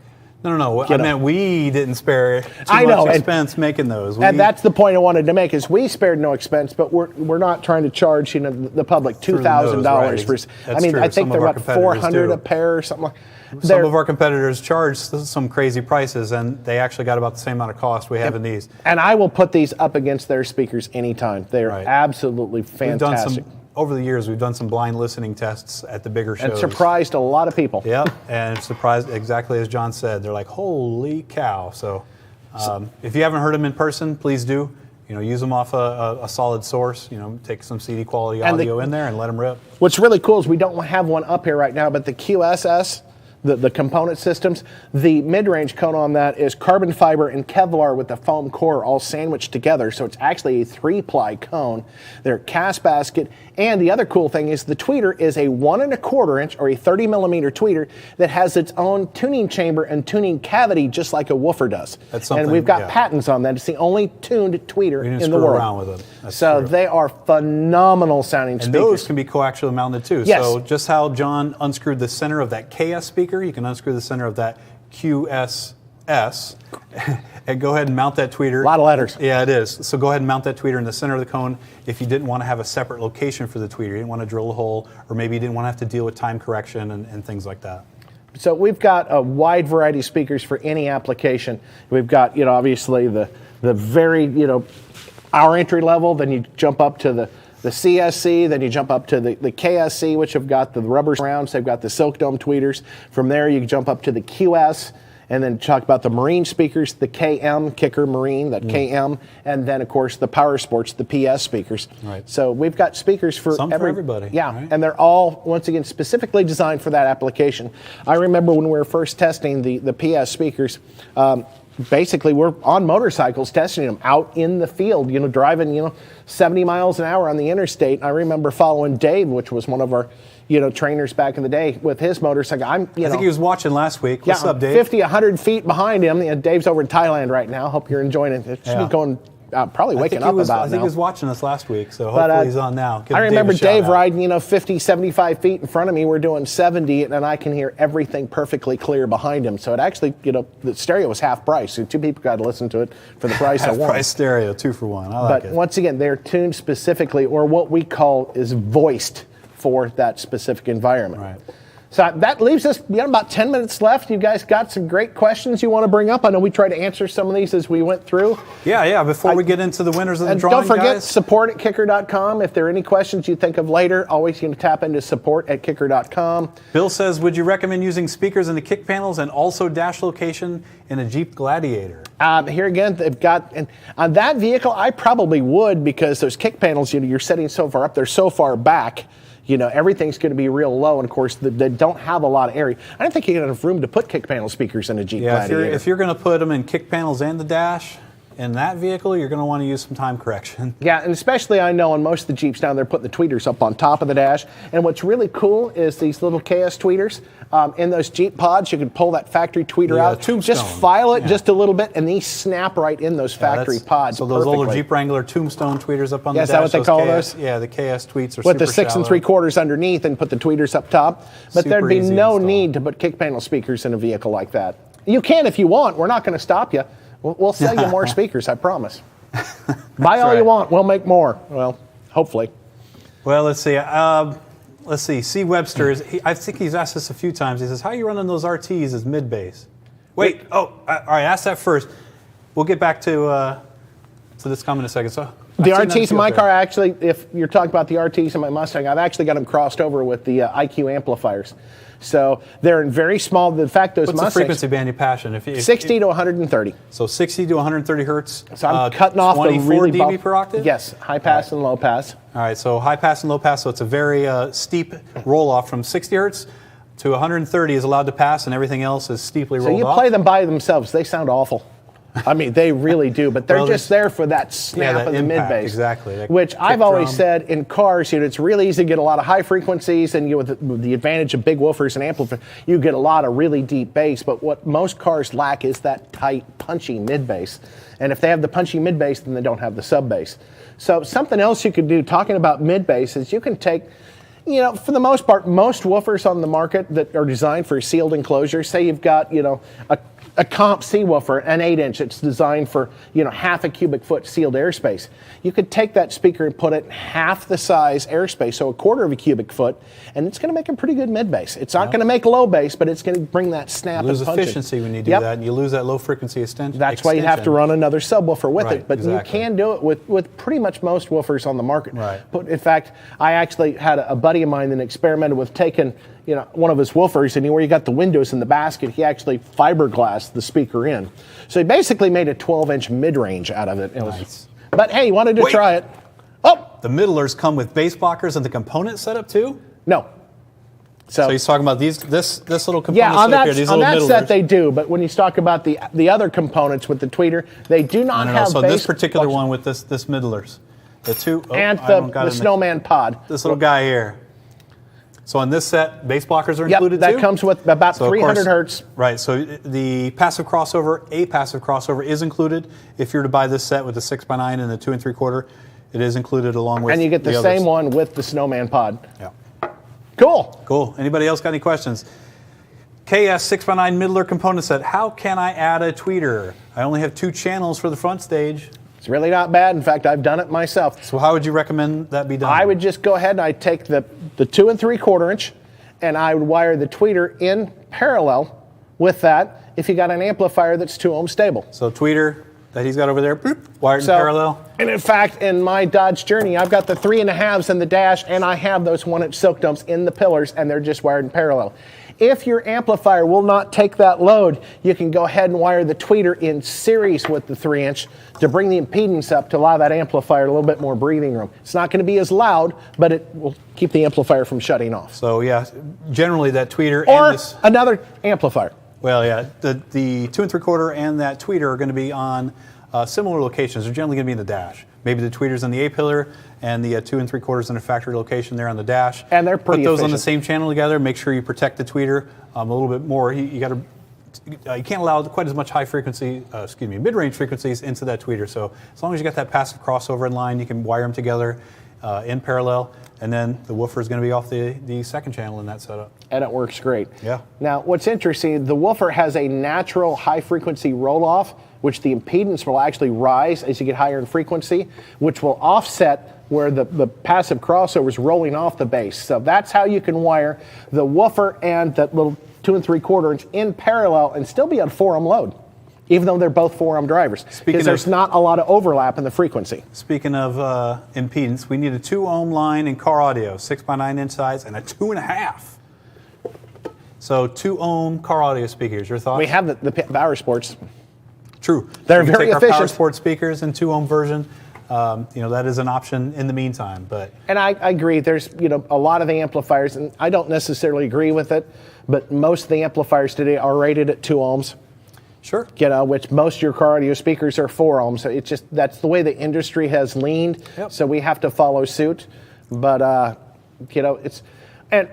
No. I meant we didn't spare too much expense making those. And that's the point I wanted to make, is we spared no expense, but we're not trying to charge the public $2,000 for. I mean, I think they're about $400 a pair or something. Some of our competitors charge some crazy prices, and they actually got about the same amount of cost we have in these. And I will put these up against their speakers anytime. They are absolutely fantastic. Over the years, we've done some blind listening tests at the bigger shows. And surprised a lot of people. Yep, and surprised, exactly as John said. They're like, holy cow. So if you haven't heard them in person, please do. Use them off a solid source. Take some CD quality audio in there and let them rip. What's really cool is we don't have one up here right now, but the QSS, the component systems. The mid-range cone on that is carbon fiber and Kevlar with the foam core all sandwiched together, so it's actually a 3-ply cone. They're cast basket, and the other cool thing is the tweeter is a 1 1/4 inch or a 30 millimeter tweeter that has its own tuning chamber and tuning cavity just like a woofer does. That's something, and we've got yeah. patents on that. It's the only tuned tweeter You in didn't the screw world. around with them. That's so true. they are phenomenal sounding And speakers. those can be coaxially mounted too. Yes. So just how John unscrewed the center of that KS speaker, you can unscrew the center of that QSS and go ahead and mount that tweeter. A lot of letters. Yeah, it is. So go ahead and mount that tweeter in the center of the cone if you didn't want to have a separate location for the tweeter. You didn't want to drill a hole, or maybe you didn't want to have to deal with time correction and things like that. So we've got a wide variety of speakers for any application. We've got, obviously the very, our entry level, then you jump up to the CSC, then you jump up to the KSC, which have got the rubber rounds, they've got the silk dome tweeters. From there you jump up to the QS, and then talk about the marine speakers, the KM, Kicker Marine, that KM, and then of course the Power Sports, the PS speakers. Right. So we've got speakers for Some for everybody. Yeah, Right. and they're all, once again, specifically designed for that application. I remember when we were first testing the PS speakers, basically we're on motorcycles testing them out in the field, driving, 70 miles an hour on the interstate. I remember following Dave, which was one of our, trainers back in the day with his motorcycle. I think he was watching last week. What's up, Dave? 50, 100 feet behind him. Dave's over in Thailand right now. Hope you're enjoying it. It should be going, probably waking up about now. I think he was watching us last week, so hopefully he's on now. Give I remember Dave a shout Dave out. riding, 50, 75 feet in front of me. We're doing 70, and I can hear everything perfectly clear behind him. So it actually, the stereo was half price. So 2 people got to listen to it for the price of one. Price stereo, 2 for 1. I like But it. once again, they're tuned specifically, or what we call is voiced for that specific environment. Right. So that leaves us about 10 minutes left. You guys got some great questions you want to bring up. I know we tried to answer some of these as we went through. Yeah. Before we get into the winners of the And drawing, don't forget, guys. support at kicker.com. If there are any questions you think of later, always you can tap into support at kicker.com. Bill says, would you recommend using speakers in the kick panels and also dash location in a Jeep Gladiator? Here again, they've got, and on that vehicle, I probably would, because those kick panels, you're setting so far up, they're so far back. Everything's going to be real low, and of course, they don't have a lot of area. I don't think you got enough room to put kick panel speakers in a Jeep Gladiator. If you're going to put them in kick panels and the dash in that vehicle, you're going to want to use some time correction. Yeah, and especially I know on most of the Jeeps down there, putting the tweeters up on top of the dash. And what's really cool is these little KS tweeters. In those Jeep pods, you can pull that factory tweeter out. Tombstone. Just file it just a little bit, and these snap right in those factory pods. So those older perfectly. Jeep Wrangler Tombstone tweeters up on the dash. Is that what they call those? Yeah, the KS tweets are With the super 6 shallow. 3/4 underneath and put the tweeters up top. But Super there'd be easy no install. need to put kick panel speakers in a vehicle like that. You can if you want. We're not going to stop you. We'll sell you more speakers, I promise. Buy all you right. want. We'll make more. Well, hopefully. Well, let's see. C. Webster, I think he's asked us a few times. He says, how are you running those RTs as mid-bass? Wait. All right, ask that first. We'll get back to this comment in a second. So The RTs in my car, actually, if you're talking about the RTs in my Mustang, I've actually got them crossed over with the IQ amplifiers. So they're in very small. In fact, those What's the Mustangs, frequency band you passion? If 60 to 130. So 60 to 130 hertz. So I'm cutting off the 24 really dB per octave? Yes, high pass and low pass. All right, so high pass and low pass, so it's a very steep roll off from 60 hertz to 130 is allowed to pass, and everything else is steeply rolled So you off. play them by themselves. They sound awful. I mean, they really do, but they're Well, just there for that snap that of the impact, mid bass. exactly, that Which kick I've always drum. said in cars, it's really easy to get a lot of high frequencies, and with the advantage of big woofers and amplifiers, you get a lot of really deep bass. But what most cars lack is that tight, punchy mid bass. And if they have the punchy mid bass, then they don't have the sub bass. So something else you could do, talking about mid bass, is you can take, for the most part, most woofers on the market that are designed for sealed enclosures, say you've got, a comp C woofer, an 8-inch, it's designed for, half a cubic foot sealed airspace. You could take that speaker and put it in half the size airspace, so a quarter of a cubic foot, and it's going to make a pretty good mid bass. It's not going to make low bass, but it's going to bring that snap You lose and punch. efficiency when you do that, and you lose that low frequency extension. That's why you have to run another subwoofer with Right, it. But exactly. you can do it with pretty much most woofers on the market. Right. But in fact, I actually had a buddy of mine that experimented with taking one of his woofers, and where you got the windows in the basket, he actually fiberglassed the speaker in. So he basically made a 12-inch mid-range out of it. Nice. But hey, he wanted to try it. Oh, The middlers come with bass blockers and the component setup too? no. So he's talking about this little component Yeah, on set that, here, these on little that middlers. set they do, but when you talk about the other components with the tweeter, they do not have So base this particular function. one with this middlers, the two And I don't got the it in snowman pod. this little guy here. So on this set, base blockers are Yep, included that too? comes with about So of 300 course- hertz. Right, so the passive crossover is included. If you were to buy this set with the 6x9 and the 2 3/4, it is included along with And you get the others. same one with the snowman pod. Yeah. Cool. Cool. Anybody else got any questions? KS 6x9 middler component set. How can I add a tweeter? I only have 2 channels for the front stage. It's really not bad. In fact, I've done it myself. So how would you recommend that be done? I would just go ahead and I'd take the 2 3/4 inch and I would wire the tweeter in parallel with that if you got an amplifier that's 2 ohm stable. So tweeter that he's got over there, boop, wired in parallel. And in fact, in my Dodge Journey, I've got the 3.5s in the dash and I have those 1-inch silk domes in the pillars and they're just wired in parallel. If your amplifier will not take that load, you can go ahead and wire the tweeter in series with the 3-inch to bring the impedance up to allow that amplifier a little bit more breathing room. It's not going to be as loud, but it will keep the amplifier from shutting off. So yeah, generally that tweeter Or and this. another amplifier. Well, yeah, the 2 3/4 and that tweeter are going to be on similar locations. They're generally going to be in the dash. Maybe the tweeter's in the A pillar and the 2 3/4 in a factory location there on the dash. And they're pretty Put those on the efficient. same channel together. Make sure you protect the tweeter a little bit more. You got to. You can't allow quite as much mid-range frequencies into that tweeter. So as long as you got that passive crossover in line, you can wire them together in parallel, and then the woofer is going to be off the second channel in that setup. And it works great. Yeah. Now, what's interesting, the woofer has a natural high-frequency roll-off, which the impedance will actually rise as you get higher in frequency, which will offset where the passive crossover is rolling off the base. So that's how you can wire the woofer and that little 2 3/4 inch in parallel and still be on 4 ohm load, even though they're both 4 ohm drivers. Because there's not a lot of overlap in the frequency. Speaking of impedance, we need a 2 ohm line in car audio, 6x9 inch size, and a 2.5. So 2 ohm car audio speakers. Your thoughts? We have the Power Sports. True. They're We can very take our Power efficient. Sport speakers in 2 ohm version. That is an option in the meantime. But And I agree, there's a lot of the amplifiers, and I don't necessarily agree with it, but most of the amplifiers today are rated at 2 ohms. sure. Which most of your car audio speakers are 4 ohms. So it's just, that's the way the industry has leaned. Yep. So we have to follow suit. But, and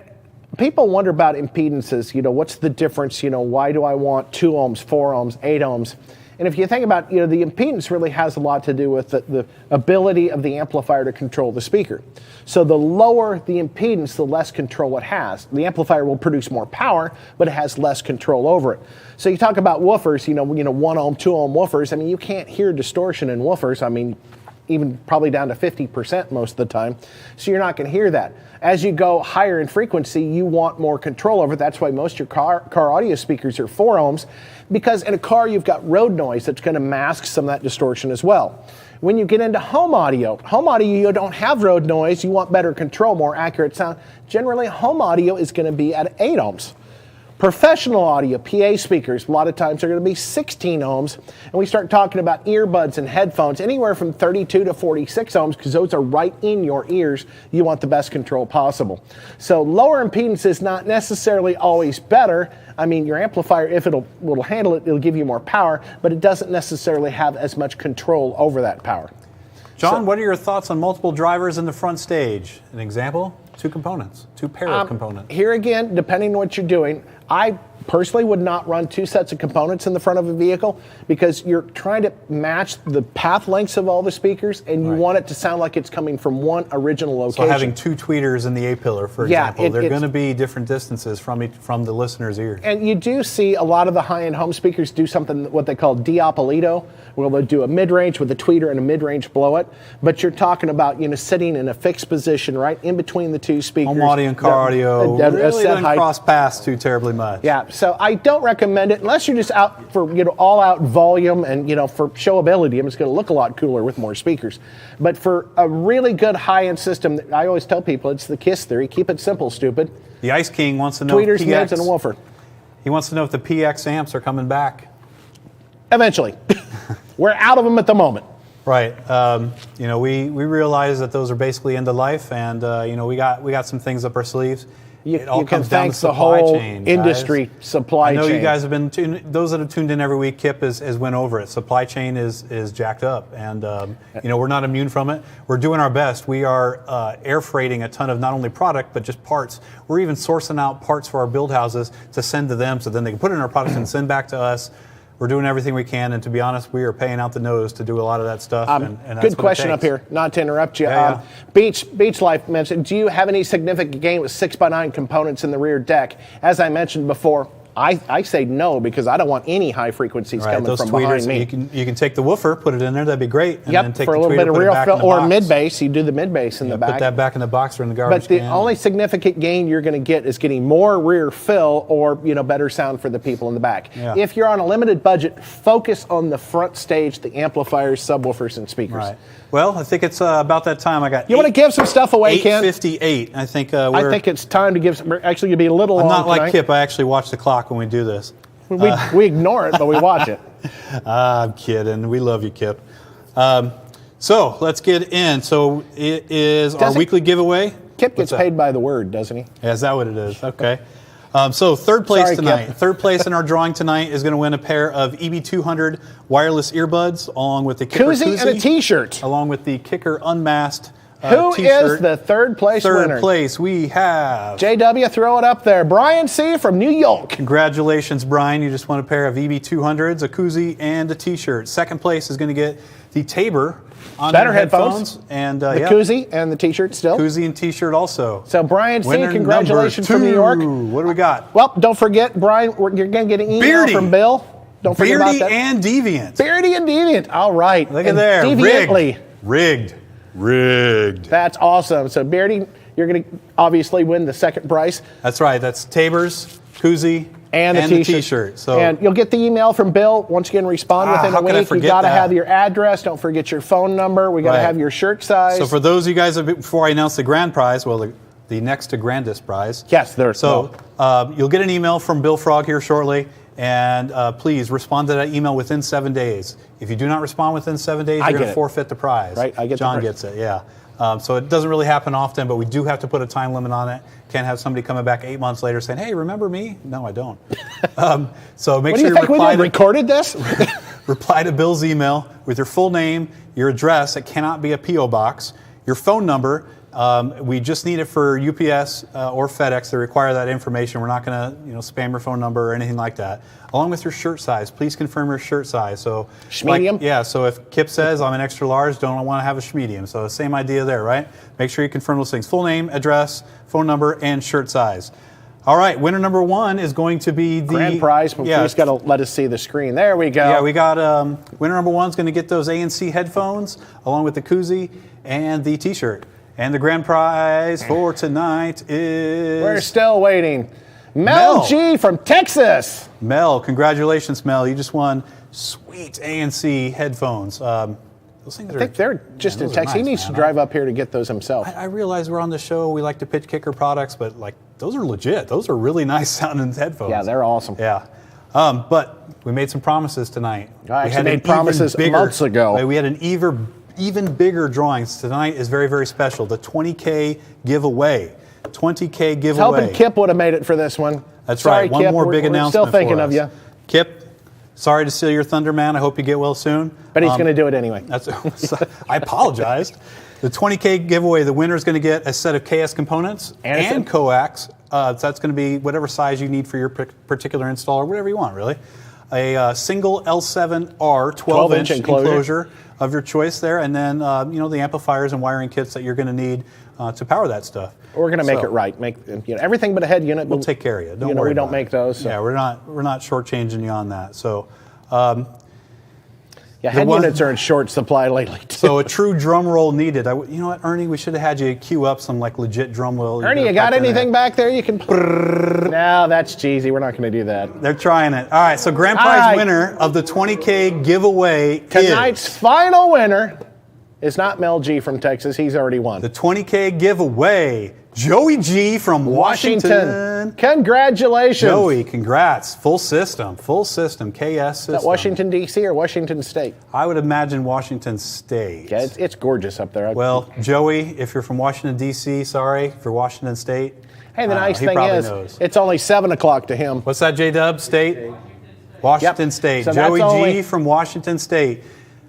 people wonder about impedances. What's the difference? Why do I want 2 ohms, 4 ohms, 8 ohms? And if you think about, the impedance really has a lot to do with the ability of the amplifier to control the speaker. So the lower the impedance, the less control it has. The amplifier will produce more power, but it has less control over it. So you talk about woofers, 1 ohm, 2 ohm woofers. I mean, you can't hear distortion in woofers. I mean, even probably down to 50% most of the time. So you're not going to hear that. As you go higher in frequency, you want more control over it. That's why most of your car audio speakers are 4 ohms, because in a car you've got road noise that's going to mask some of that distortion as well. When you get into home audio, you don't have road noise, you want better control, more accurate sound. Generally, home audio is going to be at 8 ohms. Professional audio, PA speakers, a lot of times are going to be 16 ohms. And we start talking about earbuds and headphones, anywhere from 32 to 46 ohms, because those are right in your ears. You want the best control possible. So lower impedance is not necessarily always better. I mean, your amplifier, if it'll handle it, it'll give you more power, but it doesn't necessarily have as much control over that power. John, what are your thoughts on multiple drivers in the front stage? An example? 2 components, 2 pair of components. Here again, depending on what you're doing, I personally would not run 2 sets of components in the front of a vehicle, because you're trying to match the path lengths of all the speakers, and you want it to sound like it's coming from one original location. So having 2 tweeters in the A pillar, for example, they're going to be different distances from the listener's ears. And you do see a lot of the high-end home speakers do something, what they call Diapolito, where they'll do a mid-range with a tweeter and a mid-range blow it. But you're talking about sitting in a fixed position right in between the 2 speakers. Home audio and car audio really doesn't cross paths too terribly much. Yeah, so I don't recommend it unless you're just out for all-out volume and for showability. I mean, it's going to look a lot cooler with more speakers. But for a really good high-end system, I always tell people it's the KISS theory. Keep it simple, stupid. The Ice King wants to know Tweeters, if mids, and a woofer. He wants to know if the PX amps are coming back. Eventually. We're out of them at the moment. Right. We realize that those are basically end of life, and we got some things up our sleeves. it all you can comes down thank to the supply whole chain, guys. industry supply I know chain. you guys have been those that have tuned in every week. Kip has went over it. Supply chain is jacked up, and we're not immune from it. We're doing our best. We are air freighting a ton of not only product but just parts. We're even sourcing out parts for our build houses to send to them, so then they can put it in our products and send back to us. We're doing everything we can, and to be honest, we are paying out the nose to do a lot of that stuff. And that's good what it question up takes. here. Not to interrupt you. Yeah, Beach Life mentioned, do you have any significant gain with 6x9 components in the rear deck? As I mentioned before, I say no because I don't want any high frequencies coming those from tweeters, behind me. You can take the woofer, put it in there. That'd be great. And then take for a the little tweeter, bit of put it real back in fill the or box. mid bass. You do the mid bass in the back. Put that back in the box or in the garbage But the can. only significant gain you're going to get is getting more rear fill or better sound for the people in the back. Yeah. If you're on a limited budget, focus on the front stage, the amplifiers, subwoofers, and speakers. Right. Well, I think it's about that time. I got. You want to give some stuff away, Ken? 8:58. I think. I think it's time to give. We're actually going to be a little I'm long not like tonight. Kip. I actually watch the clock when we do this. We ignore it, but we watch it. I'm kidding. We love you, Kip. So let's get in. So it is our weekly giveaway. Kip gets paid by the word, doesn't he? Yeah, is that what it is? Okay. So third place Sorry, tonight. Kip. Third place in our drawing tonight is going to win a pair of EB200 wireless earbuds, along with the Kicker Koozie and a T-shirt. along with the Kicker UnMasked Who T-shirt. is the third place winner? Third place we have. JW, throw it up there. Brian C. from New York. Congratulations, Brian. You just won a pair of EB200s, a koozie, and a T-shirt. Second place is going to get the Tabor Better headphones. and The koozie and the T-shirt still. koozie and T-shirt also. So Brian C., Winner congratulations number from New York. 2. What do we got? Well, don't forget, Brian, you're going to get an email Beardy. from Bill. Don't forget Beardy about that. and Deviant. Beardy and Deviant. All right. Look at And there. Deviantly. Rigged. That's awesome. So, Beardy, you're going to obviously win the second prize. That's right. That's Tabor's, koozie, And the T-shirt. So and you'll get the email from Bill. Once again, respond within how a could I week. You forget got to that? have your address. Don't forget your phone number. We got to Right. have your shirt size. So for those of you guys, before I announce the grand prize, well, the next to grandest prize. Yes, there's So you'll get an email from Bill Frog here shortly, and please respond to that email within 7 days. If you do not respond within 7 days, I you're get going to it. forfeit the prize. Right, I get the John prize. gets it, yeah. So it doesn't really happen often, but we do have to put a time limit on it. Can't have somebody coming back 8 months later saying, "Hey, remember me?" No, I don't. So make what do sure you think we reply did? Recorded this? reply to Bill's email with your full name, your address. It cannot be a P.O. box. Your phone number. We just need it for UPS or FedEx. They require that information. We're not going to, spam your phone number or anything like that. Along with your shirt size, please confirm your shirt size. So, Medium? yeah. So if Kip says I'm an extra large, don't want to have a medium. So same idea there, right? Make sure you confirm those things: full name, address, phone number, and shirt size. All right. Winner number 1 is going to be the Grand prize, but please got to let us see the screen. There we go. Yeah, we got winner number 1 is going to get those ANC headphones along with the koozie and the T-shirt. And the grand prize for tonight is... We're still waiting. Mel G. from Texas. Mel, congratulations, Mel. You just won sweet ANC headphones. Those things I think they're just in Texas. He needs to drive up here to get those himself. I realize we're on the show. We like to pitch Kicker products, but those are legit. Those are really nice sounding headphones. Yeah, they're awesome. Yeah. But we made some promises tonight. I actually made promises months ago. We had an even bigger drawings. Tonight is very, very special. The 20K giveaway. 20K giveaway. Hoping Kip would have made it for this one. That's Sorry, right. One Kip, more big we're announcement still thinking for of us. you. Kip, sorry to steal your thunder, man. I hope you get well soon. But he's going to do it anyway. I apologized. The 20K giveaway, the winner is going to get a set of KS components and coax. So that's going to be whatever size you need for your particular installer, whatever you want, really. A single L7R 12-inch enclosure of your choice there, and then the amplifiers and wiring kits that you're going to need to power that stuff. We're going to make it right. Make everything but a head unit. We'll take care of you. Don't worry. We don't make those. So. Yeah, we're not shortchanging you on that. So. Head units are in short supply lately, too. So a true drum roll needed. You know what, Ernie? We should have had you queue up some legit drum roll. Ernie, you got anything back there you can... No, that's cheesy. We're not going to do that. They're trying it. All right, so grand prize winner of the 20K giveaway Tonight's final winner is not Mel G from Texas. He's already won. The 20K giveaway Joey G from Washington. Congratulations. Joey, congrats. Full system, KS system. Is that Washington, D.C. or Washington State? I would imagine Washington State. Yeah, it's gorgeous up there. Well, Joey, if you're from Washington, D.C., sorry. If you're Washington State. Hey, the nice he thing probably is, knows. it's only 7 o'clock to him. What's that, J-Dub? State? Washington State. So Joey that's G from Washington State.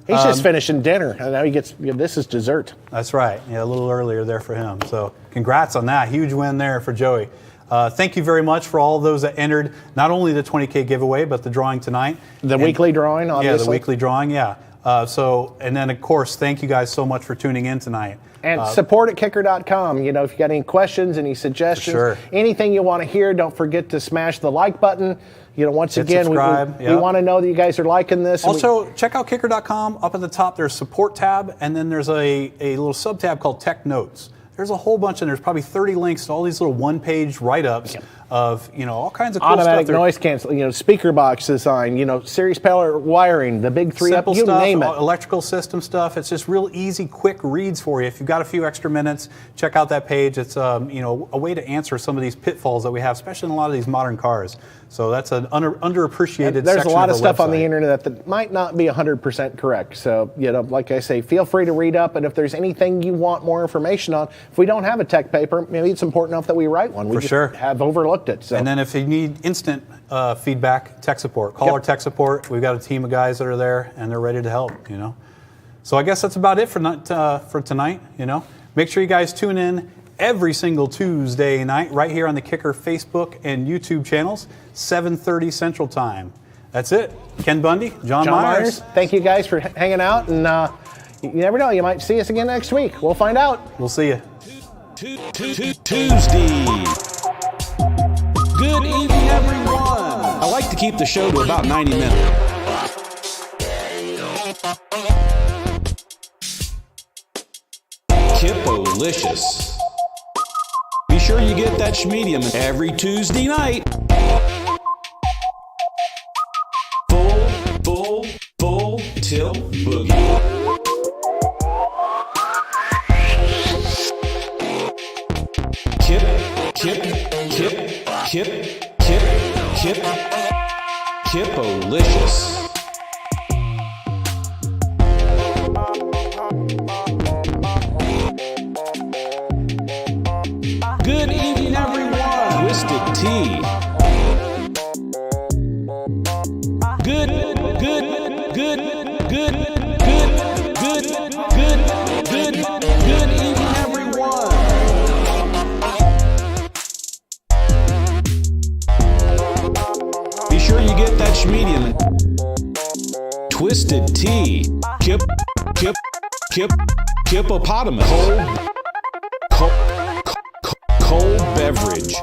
He's just finishing dinner, and now he gets, this is dessert. That's right. Yeah, a little earlier there for him. So congrats on that. Huge win there for Joey. Thank you very much for all those that entered not only the 20K giveaway, but the drawing tonight. The weekly drawing, obviously. Yeah, the weekly drawing, yeah. And then, of course, thank you guys so much for tuning in tonight. And support at kicker.com. You know, if you got any questions, any suggestions, anything you want to hear, don't forget to smash the like button. You know, once again, we want to know that you guys are liking this. Also, check out kicker.com. Up at the top, there's support tab, and then there's a little sub tab called Tech Notes. There's a whole bunch, and there's probably 30 links to all these little one-page write-ups of, you know, all kinds of cool automatic stuff. Noise canceling, you know, speaker box design, you know, series power wiring, the big 3 Simple up, you stuff, name it. Electrical system stuff. It's just real easy, quick reads for you. If you've got a few extra minutes, check out that page. It's you know, a way to answer some of these pitfalls that we have, especially in a lot of these modern cars. So that's an underappreciated There's section a lot of of stuff website. on the internet that might not be 100% correct. So, you know, like I say, feel free to read up. And if there's anything you want more information on, if we don't have a tech paper, maybe it's important enough that we write one. We just have overlooked it. So. And then if you need instant feedback, tech support. Call our tech support. We've got a team of guys that are there, and they're ready to help, you know. So I guess that's about it for tonight, you know. Make sure you guys tune in every single Tuesday night right here on the Kicker Facebook and YouTube channels, 7:30 Central Time. That's it. Ken Bundy, John Myers. Thank you guys for hanging out, and you never know, you might see us again next week. We'll find out. We'll see you. Tuesday. Good evening, everyone. I like to keep the show to about 90 minutes. Kippo-licious. Be sure you get that schmedium every Tuesday night. Full tilt boogie. Kippo-licious. Good evening, everyone. Twisted Tea. Good evening, everyone. Be sure you get that schmedium. Twisted Tea. Hippopotamus. Cold beverage.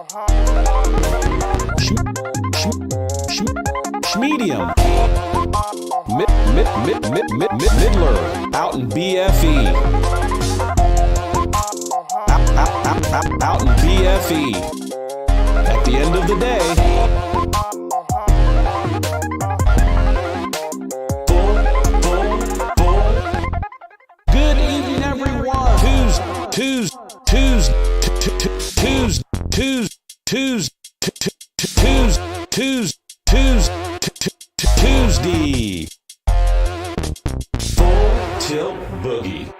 Schmedium. Midler. Out in BFE. Out in BFE. At the end of the day, good evening, everyone. Tuesday. Full tilt boogie.